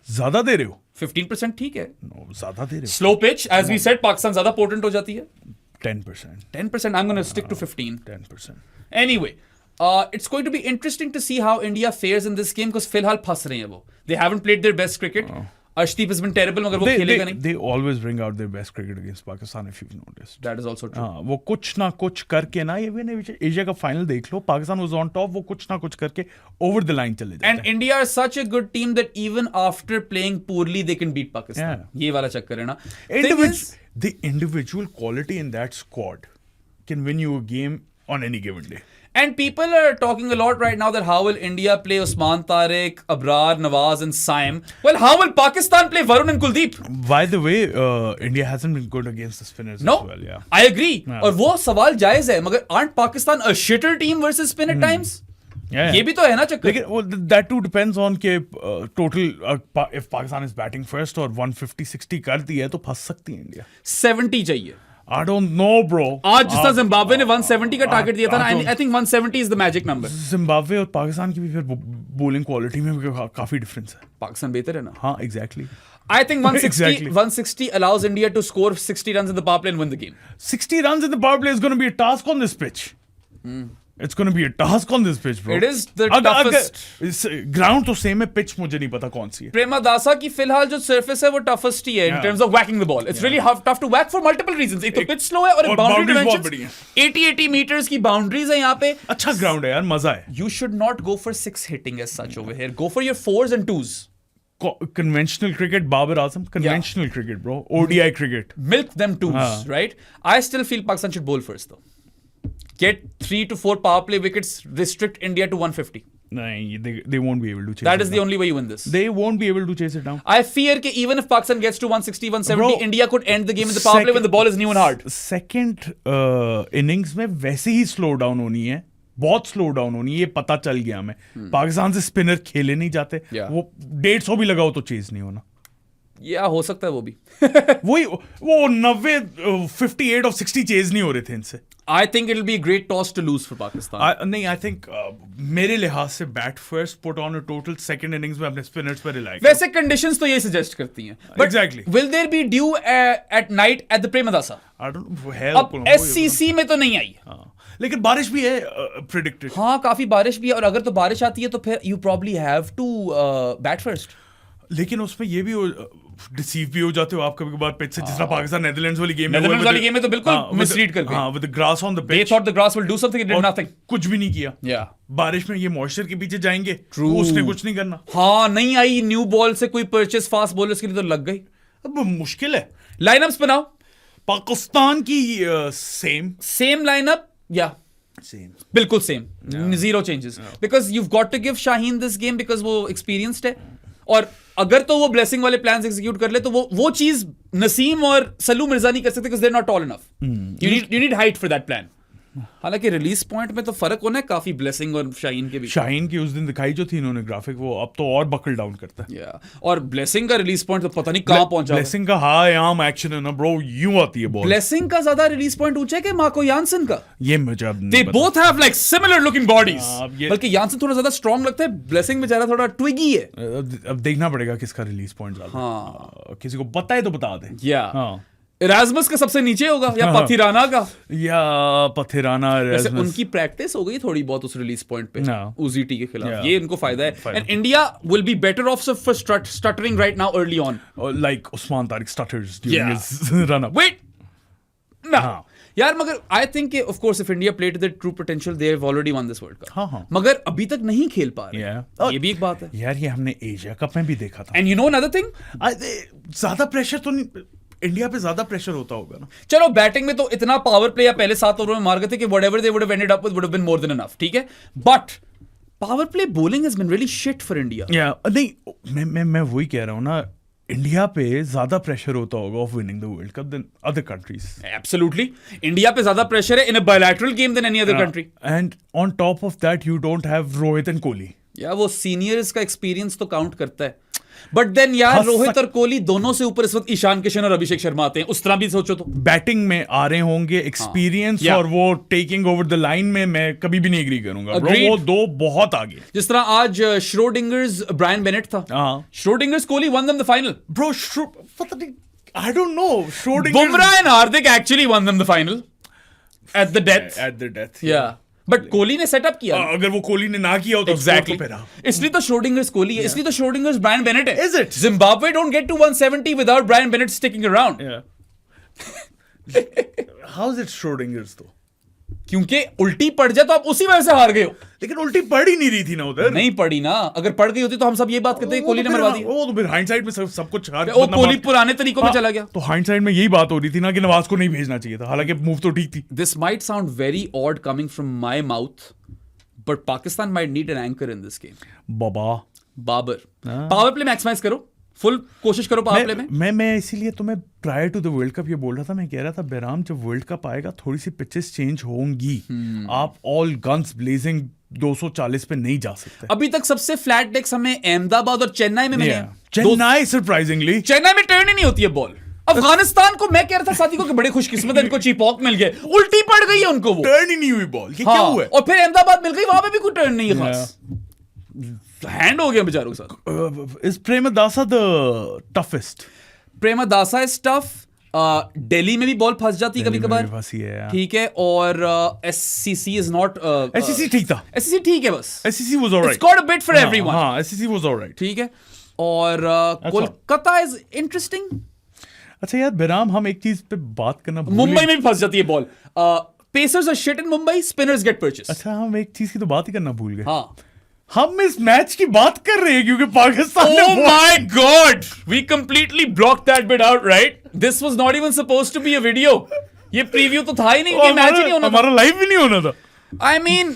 ज्यादा दे रहे हो। 15% ठीक है, no, ज्यादा दे रहे हो। Slow pitch, as we said, Pakistan ज्यादा potent हो जाती है। 10%. 10%. I'm going to stick to 15. 10%. Anyway, it's going to be interesting to see how India fares in this game, because फिलहाल फंस रहे हैं वो। They haven't played their best cricket. Arshdeep has been terrible, मगर वो खेलेगा नहीं. They always bring out their best cricket against Pakistan, if you've noticed. That is also true. वो कुछ ना कुछ करके ना, ये एशिया का फाइनल देख लो, पाकिस्तान was on top, वो कुछ ना कुछ करके over the line चले जाते हैं. And India are such a good team that even after playing poorly, they can beat Pakistan. Yeah. ये वाला चक्कर है ना. The individual quality in that squad can win you a game on any given day. And people are talking a lot right now that how will India play Usman Tariq, Abrar, Nawaz and Saim? Well, how will Pakistan play Varun and Kuldeep? By the way, India hasn't been good against the spinners no, as well. Yeah, I agree. और वो सवाल जायज है, मगर aren't Pakistan a shitter team versus spin at times? Yeah. ये भी तो है ना चक्कर. लेकिन that too depends on के total if Pakistan is batting first और 150-60 कर दी है तो फंस सकती है India. 70 चाहिए. I don't know, bro. आज जिस तरह जिम्बाब्वे ने 170 का टारगेट दिया था ना, I think 170 is the magic number. Zimbabwe और पाकिस्तान की भी फिर बॉलिंग क्वालिटी में काफी डिफरेंस है. पाकिस्तान बेहतर है ना. हाँ, exactly. I think 160 allows India to score 60 runs in the power play and win the game. 60 runs in the power play is going to be a task on this pitch. It's going to be a task on this pitch, bro. It is the toughest. Ground तो same है, pitch मुझे नहीं पता कौन सी है. प्रेमदासा की फिलहाल जो surface है वो toughest ही है in terms of whacking the ball. It's really tough to whack for multiple reasons. एक तो pitch slow है और एक boundary dimensions 80 meters की boundaries है यहाँ पे. अच्छा ground है यार, मजा है. You should not go for 6 hitting as such over here. Go for your 4s and 2s. Conventional cricket, Babar Azam. Conventional cricket, bro. ODI cricket. Milk them 2s, right? I still feel Pakistan should bowl first though. Get 3 to 4 power play wickets, restrict India to 150. They won't be able to chase That it is the down. only way you win this. They won't be able to chase it down. I fear that even if Pakistan gets to 160, 170, bro, India could end the game in the power play when the ball is new and hard. Second innings में वैसे ही slow down होनी है. बहुत slow down होनी है, ये पता चल गया हमें. पाकिस्तान से स्पिनर खेले नहीं जाते. वो 150 भी लगाओ तो चेज नहीं होना. या हो सकता है वो भी. वो 90 58 और 60 चेज नहीं हो रहे थे इनसे. I think it'll be a great toss to lose for Pakistan. नहीं, I think मेरे लिहाज से bat first, put on a total, second innings में अपने स्पिनर्स पर रिलाई. वैसे कंडीशंस तो ये सजेस्ट करती हैं. Exactly. Will there be dew at night at the Premadasa? I don't know. अब SCC में तो नहीं आई. लेकिन बारिश भी है प्रेडिक्टेड. हाँ, काफी बारिश भी है, और अगर तो बारिश आती है तो फिर you probably have to bat first. लेकिन उसमें ये भी डिसीव भी हो जाते हो आप कभी कभार पिच से, जिस तरह पाकिस्तान नेदरलैंड्स वाली गेम में तो बिल्कुल मिसरीड कर गए. हां, with the grass on the pitch. They thought the grass will do something, it did nothing. कुछ भी नहीं किया. Yeah. बारिश में ये मॉइस्चर के पीछे जाएंगे, उसने कुछ नहीं करना. हाँ, नहीं आई न्यू बॉल से कोई परचेस फास्ट बॉलर्स के लिए तो लग गई. अब मुश्किल है. लाइनअप्स बनाओ. पाकिस्तान की सेम लाइनअप. या बिल्कुल same. Zero changes, because you've got to give Shaheen this game because वो experienced है. और अगर तो वो ब्लेसिंग वाले प्लान्स एग्जीक्यूट कर ले तो वो चीज नसीम और सलू मिर्जा नहीं कर सकते because they're not tall enough. You need height for that plan. हालांकि रिलीज पॉइंट में तो फर्क होना है काफी ब्लेसिंग और शाहीन के बीच. शाहीन की उस दिन दिखाई जो थी इन्होंने ग्राफिक, वो अब तो और बकल डाउन करता है. और ब्लेसिंग का रिलीज पॉइंट तो पता नहीं कहां पहुंचा. ब्लेसिंग का हाई आर्म एक्शन है ना ब्रो, यूं आती है बॉल. ब्लेसिंग का ज्यादा रिलीज पॉइंट ऊंचा है कि मार्को यानसन का? ये मुझे अब they both have like similar looking bodies. बल्कि यानसन थोड़ा ज्यादा स्ट्रांग लगता है, ब्लेसिंग बेचारा थोड़ा ट्विगी है. अब देखना पड़ेगा किसका रिलीज पॉइंट ज्यादा. हाँ, किसी को पता है तो बता दे. इराजमस का सबसे नीचे होगा या पथिराना का? या पथिराना. वैसे उनकी प्रैक्टिस हो गई थोड़ी बहुत उस रिलीज पॉइंट पे उजीटी के खिलाफ. ये इनको फायदा है. And India will be better off for stuttering right now early on, like Usman Tariq stutters during his run up. Wait ना यार, मगर I think of course if India played their true potential they have already won this world cup. मगर अभी तक नहीं खेल पा रहे. ये भी एक बात है यार. ये हमने एशिया कप में भी देखा था. And you know another thing, ज्यादा प्रेशर तो नहीं, इंडिया पे ज्यादा प्रेशर होता होगा ना. चलो बैटिंग में तो इतना पावर प्ले या पहले 7 ओवर में मार गए थे कि whatever they would have ended up with would have been more than enough. ठीक है, but power play bowling has been really shit for India. या नहीं, मैं वही कह रहा हूं ना, इंडिया पे ज्यादा प्रेशर होता होगा of winning the world cup than other countries. Absolutely, India पे ज्यादा प्रेशर है in a bilateral game than any other country. And on top of that you don't have Rohit and Kohli. या वो सीनियर्स का एक्सपीरियंस तो count करता है. But then यार रोहित और कोहली दोनों से ऊपर इस वक्त ईशान किशन और अभिषेक शर्मा आते हैं. उस तरह भी सोचो तो बैटिंग में आ रहे होंगे एक्सपीरियंस. और वो टेकिंग ओवर द लाइन में मैं कभी भी नहीं एग्री करूंगा. वो दो बहुत आगे. जिस तरह आज श्रोडिंगर्स ब्रायन बेनेट था, Schrödinger's Kohli one them the final. Bro पता नहीं, I don't know. Schrödinger's Bumrah and Hardik actually one them the final at the death. Yeah. But Kohli ने सेटअप किया। अगर वो कोहली ने ना किया होता एग्जैक्टली, इसलिए तो श्रोडिंगर्स कोहली है, इसलिए तो श्रोडिंगर्स ब्रायन बेनेट है। Is it? Zimbabwe don't get to 170 without Brian Bennett sticking around. How is it Schrodinger's तो? क्योंकि उल्टी पड़ जाए तो आप उसी वजह से हार गए हो। लेकिन उल्टी पड़ ही नहीं रही थी ना उधर। नहीं पड़ी ना, अगर पड़ गई होती तो हम सब ये बात करते हैं कोहली ने मरवा दी। वो तो फिर हाइंडसाइट में सब कुछ वो कोहली पुराने तरीकों में चला गया। तो हाइंडसाइट में यही बात हो रही थी ना कि नवाज को नहीं भेजना चाहिए था, हालांकि मूव तो ठीक थी। This might sound very odd coming from my mouth, but Pakistan might need an anchor in this game. Babar power play maximize करो, फुल कोशिश करो पावर प्ले में। मैं इसीलिए तुम्हें prior to the world cup ये बोल रहा था, मैं कह रहा था बेराम जब वर्ल्ड कप आएगा थोड़ी सी पिचेस चेंज होंगी। आप ऑल गन्स ब्लेजिंग 240 पे नहीं जा सकते। अभी तक सबसे फ्लैट डेक्स हमें अहमदाबाद और चेन्नई में मिले हैं। चेन्नई सरप्राइजिंगली, चेन्नई में टर्न ही नहीं होती है बॉल। अफगानिस्तान को मैं कह रहा था साथी को कि बड़े खुशकिस्मत है, इनको चीपॉक मिल गए, उल्टी पड़ गई है उनको, वो टर्न ही नहीं हुई बॉल। ये क्या हुआ है? और फिर अहमदाबाद मिल गई, वहां पे भी कोई टर्न नहीं है खास, हैंड हो गया बेचारों के साथ। Is Premadasa the toughest? Premadasa is tough. Delhi में भी बॉल फंस जाती है कभी कभार, ठीक है। और SCC इज नॉट, SCC ठीक था, SCC ठीक है, बस SCC was alright, it's got a bit for everyone. हां SCC वाज ऑलराइट, ठीक है। और कोलकाता इज इंटरेस्टिंग। अच्छा यार बेराम, हम एक चीज पे बात करना, मुंबई में भी फंस जाती है ball. Pacers are shit in Mumbai, spinners get purchase. अच्छा, हम एक चीज की तो बात ही करना भूल गए। हाँ, हम इस मैच की बात कर रहे हैं क्योंकि Pakistan Oh my God! We completely blocked that bit out, right? This was not even supposed to be a video. ये प्रीव्यू तो था ही नहीं, ये मैच ही नहीं होना था। हमारा लाइव भी नहीं होना था। I mean,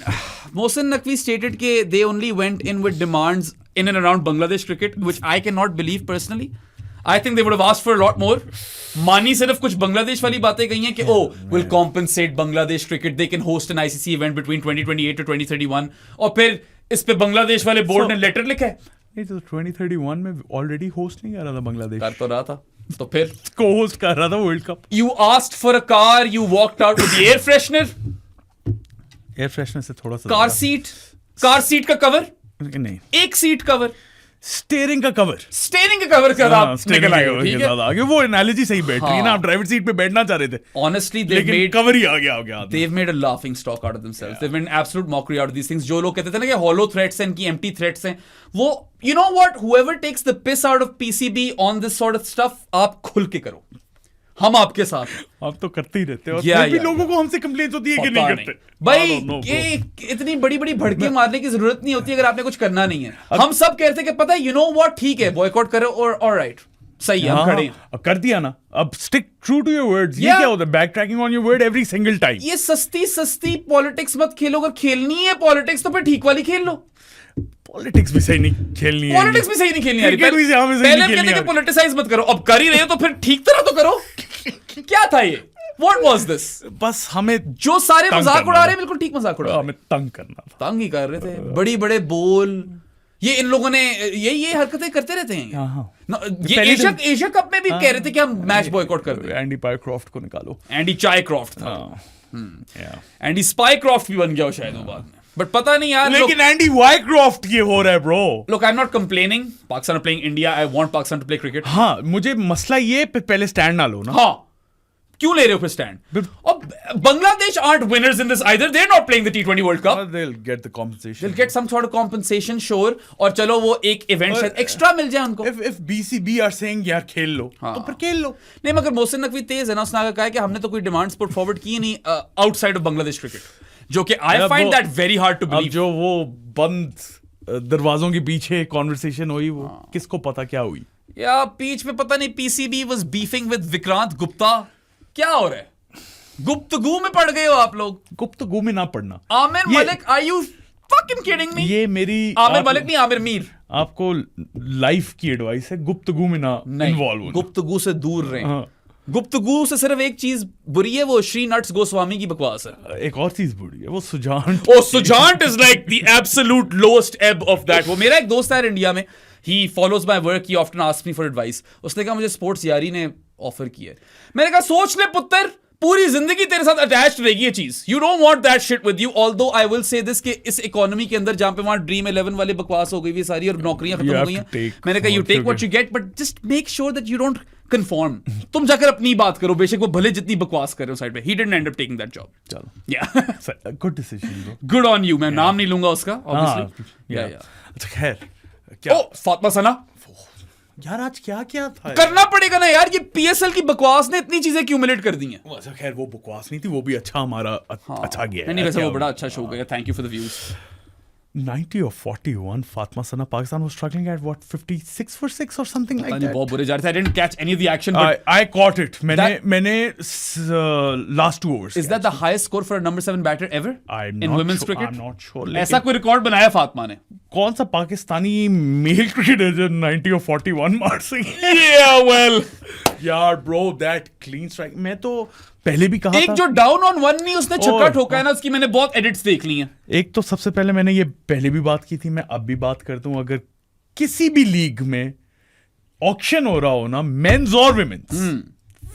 Mohsin Naqvi stated कि they only went in with demands in and around Bangladesh cricket, which I cannot believe personally. I think they would have asked for a lot more. मानी सिर्फ कुछ बांग्लादेश वाली बातें कही हैं कि we'll compensate Bangladesh cricket. They can host an ICC event between 2028 to 2031. और फिर इस पे बांग्लादेश वाले बोर्ड ने लेटर लिखा है। ये तो 2031 में ऑलरेडी होस्ट नहीं कर रहा था बांग्लादेश। कर तो रहा था, तो फिर को होस्ट कर रहा था world cup. You asked for a car, you walked out with the air freshener. Air freshener से थोड़ा सा कार सीट का कवर नहीं, एक सीट कवर, स्टीयरिंग का कवर का निकल आए, ठीक है। आगे वो एनालॉजी सही बैठ रही है ना, आप ड्राइवर सीट पे बैठना चाह रहे थे। Honestly, लेकिन कवर ही आ गया। They've made a laughing stock out of themselves. They've made an absolute mockery out of these things. जो लोग कहते थे ना कि hollow threats हैं, इनकी empty threats हैं, वो you know what, whoever takes the piss out of PCB on this sort of stuff, आप खुल के करो, हम आपके साथ। आप तो करते ही रहते हैं, और फिर भी लोगों को हमसे कंप्लेंट होती है कि नहीं करते। भाई ये इतनी बड़ी बड़ी भड़के मारने की जरूरत नहीं होती अगर आपने कुछ करना नहीं है। हम सब कहते हैं कि पता है, यू नो व्हाट, ठीक है बॉयकॉट करो, और ऑलराइट सही है, हम खड़े हैं। कर दिया ना, अब stick true to your words. ये क्या होता है, back tracking on your word every single time. ये सस्ती पॉलिटिक्स मत खेलो। अगर खेलनी है पॉलिटिक्स तो फिर ठीक वाली खेल लो। पॉलिटिक्स भी सही नहीं खेलनी है, पॉलिटिक्स भी सही नहीं खेलनी है। पहले हम कहते हैं कि पॉलिटिसाइज मत करो, अब कर ही रहे हो तो फिर ठीक तरह तो करो। क्या था ये, what was this? बस हमें जो सारे मजाक उड़ा रहे हैं बिल्कुल ठीक मजाक उड़ा रहे हैं, हमें तंग करना था, तंग ही कर रहे थे। बड़ी बड़े बोल, ये इन लोगों ने ये हरकतें करते रहते हैं। ये एशिया कप में भी कह रहे थे कि हम मैच बॉयकॉट कर रहे हैं। एंडी पायक्रॉफ्ट को निकालो। एंडी चायक्रॉफ्ट था, एंडी स्पाइक्रॉफ्ट भी बन गया शायद वो बाद में, बट पता नहीं यार। लेकिन एंडी वाइक्रॉफ्ट ये हो रहा है bro. Look, I'm not complaining. Pakistan are playing India. I want Pakistan to play cricket. हाँ, मुझे मसला ये पहले स्टैंड ना लो ना। हाँ, क्यों ले रहे हो फिर स्टैंड? और Bangladesh aren't winners in this either. They're not playing the T20 World Cup. They'll get the compensation. They'll get some sort of compensation, sure. और चलो वो एक इवेंट शायद एक्स्ट्रा मिल जाए उनको। If BCB are saying यार खेल लो, तो फिर खेल लो। नहीं, मगर मोहसिन नकवी तेज है ना, उसने कहा है कि हमने तो कोई डिमांड्स पुट फॉरवर्ड की नहीं आउटसाइड ऑफ बांग्लादेश क्रिकेट, जो कि I find that very hard to believe. जो वो बंद दरवाजों के पीछे कॉन्वर्सेशन हुई, वो किसको पता क्या हुई? या बीच में पता नहीं PCB was beefing with Vikrant Gupta, क्या हो रहा है? गुप्तगू में पड़ गए हो आप लोग। गुप्तगू में ना पड़ना। Aamir Malik, are you fucking kidding me? ये मेरी आमिर मलिक नहीं, आमिर मीर। आपको लाइफ की एडवाइस है, गुप्तगू में ना इन्वॉल्व होना, गुप्तगू से दूर रहें। गुप्तगू से सिर्फ एक चीज बुरी है, वो श्री नट्स गोस्वामी की बकवास है। एक और चीज बुरी है, वो सुजांट। सुजांट is like the absolute lowest ebb of that. वो मेरा एक दोस्त है इंडिया में, he follows my work, he often asks me for advice. उसने कहा मुझे स्पोर्ट्स यारी ने ऑफर किया है। मैंने कहा सोच ले पुत्र, पूरी जिंदगी तेरे साथ अटैच्ड रहेगी ये चीज। You don't want that shit with you. Although I will say this, कि इस इकोनॉमी के अंदर जहां पे वहां ड्रीम 11 वाले बकवास हो गई हुई सारी और नौकरियां खत्म हो गई हैं, मैंने कहा you take what you get, but just make sure that you don't conform. तुम जाकर अपनी बात करो, बेशक वो भले जितनी बकवास कर रहे हो साइड पे. He didn't end up taking that job. चलो. Yeah. Good decision bro. Good on you. मैं नाम नहीं लूंगा उसका obviously. Yeah. अच्छा खैर. क्या? फातिमा सना. यार आज क्या क्या था? करना पड़ेगा ना यार, ये PSL की बकवास ने इतनी चीजें क्यूमुलेट कर दी हैं. अच्छा खैर वो बकवास नहीं थी, वो भी अच्छा हमारा अच्छा गया. नहीं वैसे वो बड़ा अच्छा शो गया. Thank you for the views. 90 or 41, Fatima Sana, Pakistan was struggling at what, 56 for 6 or something like that. बहुत बुरे जा रहे थे. I didn't catch any of the action. But I caught it. मैंने last 2 overs. Is that the highest score for a number 7 batter ever in women's cricket? I'm not sure. ऐसा कोई record बनाया फातिमा ने? कौन सा पाकिस्तानी मेल क्रिकेटर जो 90 और 41 मार सके? Yeah, well. यार bro, that clean strike. मैं तो पहले भी कहा एक था, जो डाउन ऑन 1 नहीं उसने छक्का ठोका है ना, उसकी मैंने बहुत एडिट्स देख ली हैं. एक तो सबसे पहले मैंने ये पहले भी बात की थी, मैं अब भी बात करता हूं, अगर किसी भी लीग में ऑक्शन हो रहा हो ना, मेंस और विमेंस,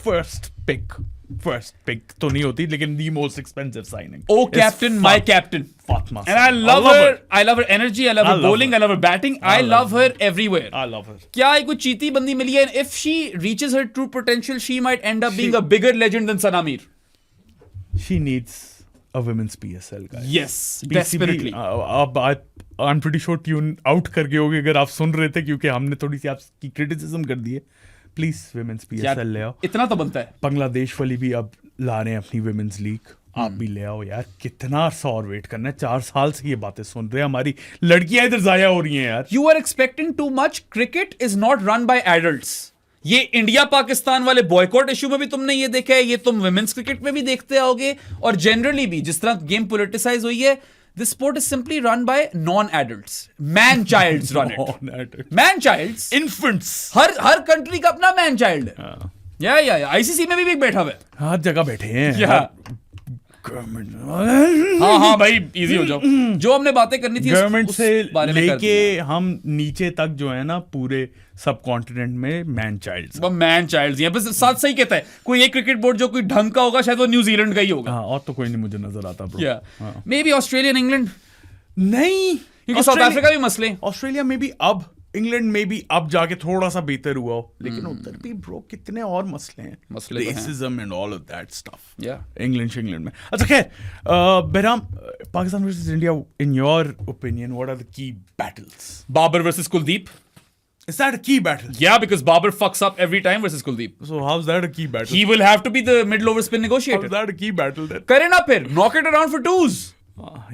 फर्स्ट पिक तो नहीं होती, लेकिन the most expensive signing. Oh captain, my captain. Fatma. And I love her. I love her energy. I love her bowling. I love her batting. I love her everywhere. I love her. क्या एक कोई चीती बंदी मिली है? If she reaches her true potential, she might end up being a bigger legend than Sana Mir. She needs a women's PSL guy. Yes, desperately. अब I'm pretty sure tune out कर गए होगे अगर आप सुन रहे थे, क्योंकि हमने थोड़ी सी आपकी क्रिटिसिज्म कर दी है. प्लीज विमेंस PSL ले आओ. इतना तो बनता है. बांग्लादेश वाली भी अब ला रहे हैं अपनी विमेंस लीग. आप भी ले आओ यार. कितना और वेट करना है? 4 साल से ये बातें सुन रहे हैं. हमारी लड़कियां इधर जाया हो रही हैं यार. You are expecting too much. Cricket is not run by adults. ये इंडिया पाकिस्तान वाले बॉयकॉट इशू में भी तुमने ये देखा है, ये तुम विमेंस क्रिकेट में भी देखते आओगे, और जनरली भी जिस तरह गेम पोलिटिसाइज हुई है, this sport is simply run by non-adults. Man-childs run it. Man-childs. Infants. Her country का अपना man-child है. या ICC में भी बैठा हुआ है. हर जगह बैठे हैं. हाँ भाई इजी हो जाओ. जो हमने बातें करनी थी गवर्नमेंट से लेके हम नीचे तक जो है ना, पूरे सब कॉन्टिनेंट में मैन चाइल्ड्स. बस साथ सही कहता है. कोई एक क्रिकेट बोर्ड जो कोई ढंग का होगा, शायद वो न्यूजीलैंड का ही होगा. हाँ, और तो कोई नहीं मुझे नजर आता bro. May be Australia, England नहीं, क्योंकि साउथ अफ्रीका भी मसले. ऑस्ट्रेलिया में भी अब, इंग्लैंड में भी अब जाके थोड़ा सा बेहतर हुआ हो, लेकिन उधर भी ब्रो कितने और मसले हैं. Racism and all of that stuff. England में. अच्छा खैर, Bahram, Pakistan versus India, in your opinion what are the key battles? Babar versus Kuldeep. Is that a key battle? Yeah, because Babar fucks up every time versus Kuldeep. So how's that a key battle? He will have to be the middle over spin negotiator. How's that a key battle then? करे ना फिर, knock it around for twos.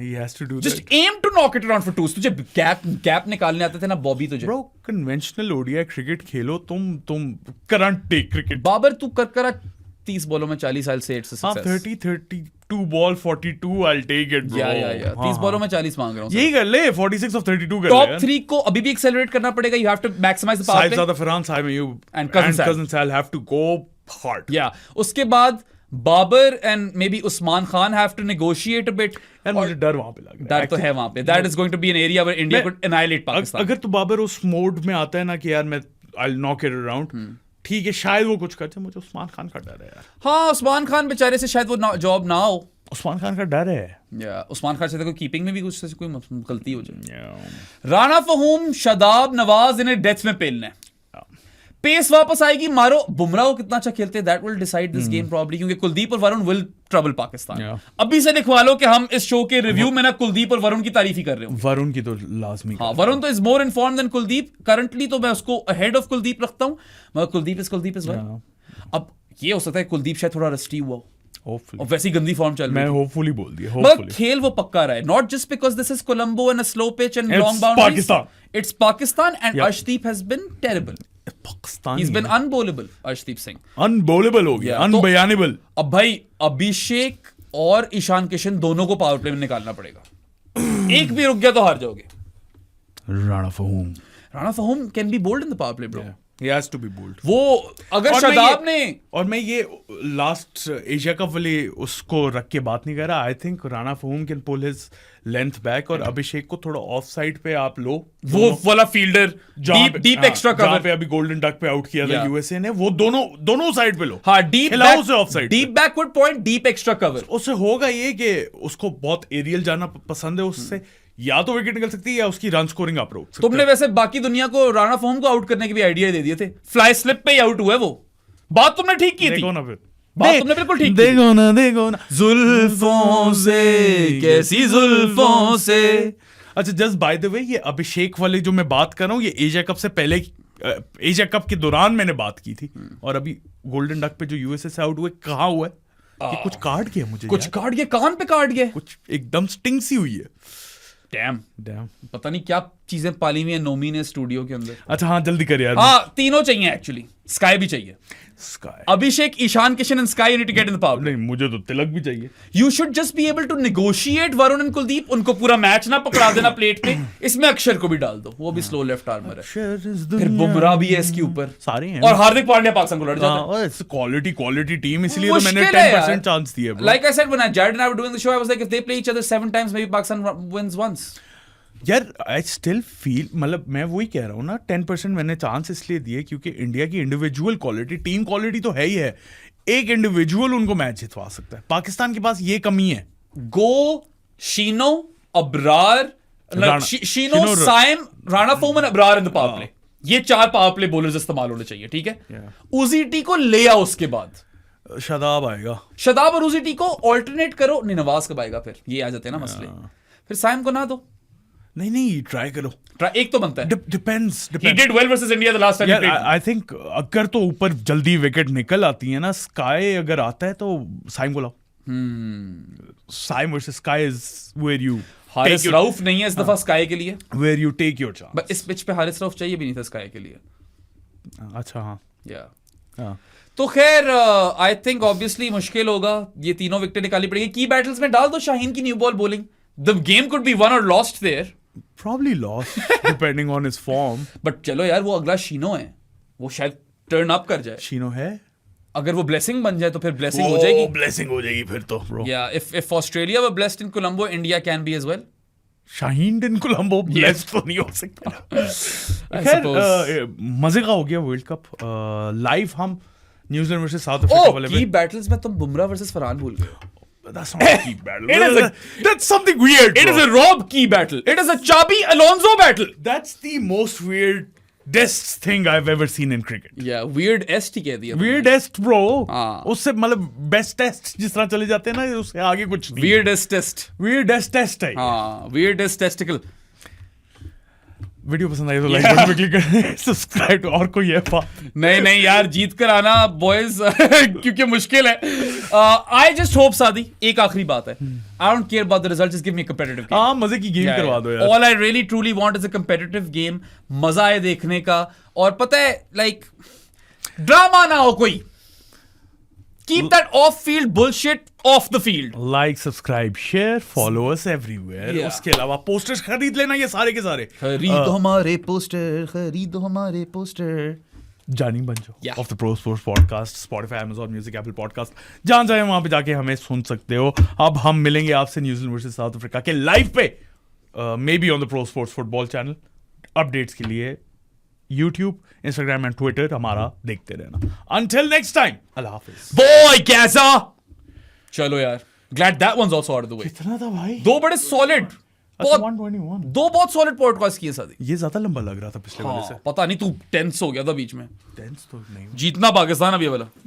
He has to do Just that. aim to knock it around for twos. तुझे gap निकालने आते थे ना बॉबी तुझे. Bro, conventional ODI cricket खेलो तुम current day cricket. बाबर तू कर 30 बॉलों में 40 साल से 8 से success. 32 ball 42 I'll take it bro. या 30 बॉलों में 40 मांग रहा हूं. यही कर ले, 46 of 32 कर ले. टॉप 3 को अभी भी एक्सेलरेट करना पड़ेगा. You have to maximize the power play. Saeed Farhan Saib and Cousin Sal have to go hard. Yeah, उसके बाद Babar and maybe Usman Khan have to negotiate a bit. यार मुझे डर वहां पे लग रहा है. डर तो है वहां पे. That is going to be an area where India could annihilate Pakistan. अगर तो बाबर उस मोड में आता है ना कि यार मैं I'll knock it around, ठीक है, शायद वो कुछ करते. मुझे उस्मान खान का डर है यार. हाँ, उस्मान खान बेचारे से शायद वो जॉब ना हो. उस्मान खान का डर है. उस्मान खान से कोई कीपिंग में भी कुछ कोई गलती हो जाए. राना फहूम, शादाब, नवाज इन्हें डेथ में पेलना है. पेस वापस आएगी, मारो. बुमराह को कितना अच्छा खेलते हैं, that will decide this game probably, क्योंकि कुलदीप और वरुण विल ट्रबल पाकिस्तान. अभी से लिखवा लो कि हम इस शो के रिव्यू में ना कुलदीप और वरुण की तारीफ ही कर रहे हो. वरुण की तो लाजमी. हाँ, वरुण तो is more informed than Kuldeep. Currently तो मैं उसको अहेड ऑफ कुलदीप रखता हूं, मगर कुलदीप इज वेल. अब ये हो सकता है कुलदीप शायद थोड़ा रस्टी हुआ हो, और वैसी गंदी फॉर्म चल रही है. मैं होपफुली बोल दिया. मगर खेल वो पक्का रहा है. Not just because this is Colombo and a slow pitch and long boundaries. It's Pakistan and Arshdeep has been terrible. Pakistan He's been unbowlable, Arshdeep Singh. Unbowlable हो गया, unbelievable. अब भाई अभिषेक और ईशान किशन दोनों को पावर प्ले में निकालना पड़ेगा. एक भी रुक गया तो हार जाओगे. Rana फहूम can be bold in the power play, bro. He has to be bold. वो अगर शादाब ने, और मैं ये लास्ट एशिया कप वाले उसको रख के बात नहीं कर रहा. I think Rana Faheem can pull his length back, और अभिषेक को थोड़ा ऑफ साइड पे आप लो. वो वाला फील्डर डीप एक्स्ट्रा कवर पे अभी गोल्डन डक पे आउट किया था यूएसए ने, वो दोनों साइड पे लो. हाँ, deep of side, deep backward point, deep extra cover. उससे होगा ये कि उसको बहुत एरियल जाना पसंद है. उससे या तो विकेट निकल सकती है या उसकी रन स्कोरिंग आप रोक सकते. तुमने वैसे बाकी दुनिया को राणा फहूम को आउट करने के भी आइडिया दे दिए थे. फ्लाई स्लिप पे ही आउट हुआ है वो. बात तुमने ठीक की थी, देखो ना फिर, बात तुमने बिल्कुल ठीक की। देखो ना जुल्फों से कैसी जुल्फों से। अच्छा, जस्ट बाय द वे, ये अभिषेक वाले जो मैं बात कर रहा हूँ, ये एशिया कप से पहले, एशिया कप के दौरान मैंने बात की थी, और अभी गोल्डन डक पे जो यूएसए से आउट हुए, कहाँ हुआ है कि कुछ काट गया मुझे, कुछ काट गया, कान पे काट गया, कुछ एकदम स्टिंग सी हुई है। डैम पता नहीं क्या चीजें पाली हुई है नोमी ने स्टूडियो के अंदर। अच्छा हाँ, जल्दी कर यार। हाँ, तीनों चाहिए एक्चुअली, स्काई भी चाहिए, Sky, Abhishek, Ishan Kishan and Sky need to get in the power. नहीं, मुझे तो तिलक भी चाहिए। You should just be able to negotiate Varun and Kuldeep, उनको पूरा मैच ना पकड़ा देना प्लेट पे, इसमें अक्षर को भी डाल दो, वो भी स्लो लेफ्ट आर्मर है, फिर बुमराह भी है इसके ऊपर, सारे हैं, और हार्दिक पांड्या पाकिस्तान को लड़ जाता है। क्वालिटी टीम, इसलिए तो मैंने 10% चांस दिया। Like I said when Jared and I were doing the show, I was like, if they play each other 7 times, maybe Pakistan wins once. यार आई स्टिल फील, मतलब मैं वही कह रहा हूँ ना, 10% मैंने चांस इसलिए दिए क्योंकि इंडिया की इंडिविजुअल क्वालिटी, टीम क्वालिटी तो है ही है, एक इंडिविजुअल उनको मैच जितवा सकता है। पाकिस्तान के पास ये कमी है। गो शीनो, अबरार, शीनो, साइम, राणा, फोमन, Abrar in the power play, ये 4 पावर प्ले बॉलर्स इस्तेमाल होने चाहिए, ठीक है। उजीटी को ले आओ, उसके बाद शादाब आएगा, शादाब और उजीटी को ऑल्टरनेट करो, नवाज कब आएगा, फिर ये आ जाते हैं ना मसले। फिर साइम को ना दो, नहीं ट्राई करो, एक तो बनता है। Depends. He did well versus India the last time he played. I think अगर तो ऊपर जल्दी विकेट निकल आती है ना, स्काई अगर आता है तो साइम को लाओ। Saim versus Sky is where you, Haris Rauf नहीं है इस दफा स्काई के लिए, where you take your chance. But इस पिच पे हारिस रऊफ चाहिए भी नहीं था स्काई के लिए। अच्छा हाँ, या तो खैर आई थिंक ऑब्वियसली मुश्किल होगा, ये तीनों विकेट निकाली पड़ेगी। की बैटल्स में डाल दो शाहीन की new ball bowling, the game could be won or lost there, probably lost depending on his form. But चलो यार, वो अगला शीनो है, वो शायद टर्न अप कर जाए। शीनो है, अगर वो ब्लेसिंग बन जाए तो फिर ब्लेसिंग हो जाएगी, ब्लेसिंग हो जाएगी फिर तो ब्रो। या if Australia were blessed in Colombo, India can be as well. Shaheen in Colombo blessed तो नहीं हो सकता। खैर मजे का हो गया वर्ल्ड कप लाइव। हम न्यूजीलैंड वर्सेस साउथ अफ्रीका वाले की बैटल्स में तुम बुमराह वर्सेस फरहान भूल गए। That's not a key battle. That's something weird. It is a Rob Key battle. It is a Chabi Alonso battle. That's the most weirdest thing I've ever seen in cricket. Yeah, weirdest ही कह दिया। Weirdest bro. हाँ। उससे मतलब best test जिस तरह चले जाते हैं ना, उससे आगे कुछ नहीं। Weirdest test. Weirdest test है। हाँ, weirdest testicle. वीडियो पसंद आई तो लाइक बटन पे क्लिक करें, सब्सक्राइब। और कोई है नहीं यार, जीत कर आना बॉयज क्योंकि मुश्किल है। आई जस्ट होप सादी, एक आखिरी बात है, I don't care about the result, just give me a competitive game. हां, मजे की गेम करवा दो यार। All I really truly want is a competitive game, मजा आए देखने का, और पता है लाइक ड्रामा ना हो कोई। Keep that off-field bullshit off the field. Like, subscribe, share, follow us everywhere. Yeah. उसके अलावा पोस्टर्स खरीद लेना, ये सारे के सारे। खरीदो हमारे पोस्टर, खरीदो हमारे पोस्टर। जानी बन जाओ Yeah. Of the pro sports podcast, Spotify, Amazon music, Apple podcast, जहां चाहे वहां पे जाके हमें सुन सकते हो। अब हम मिलेंगे आपसे न्यूजीलैंड वर्सेस साउथ अफ्रीका के लाइव पे, may be on the pro sports football channel. Updates के लिए YouTube, Instagram एंड ट्विटर हमारा देखते रहना। Until next time, अल्लाह हाफिज। Boy, कैसा? चलो यार, glad that one's also out of the way. कितना था भाई? 2 बड़े solid, बहुत 121। 2 बहुत solid पॉडकास्ट किए साथी। ये ज्यादा लंबा लग रहा था पिछले वाले से। पता नहीं, तू टेंस हो गया था बीच में। टेंस तो नहीं, जीतना पाकिस्तान अब ये वाला।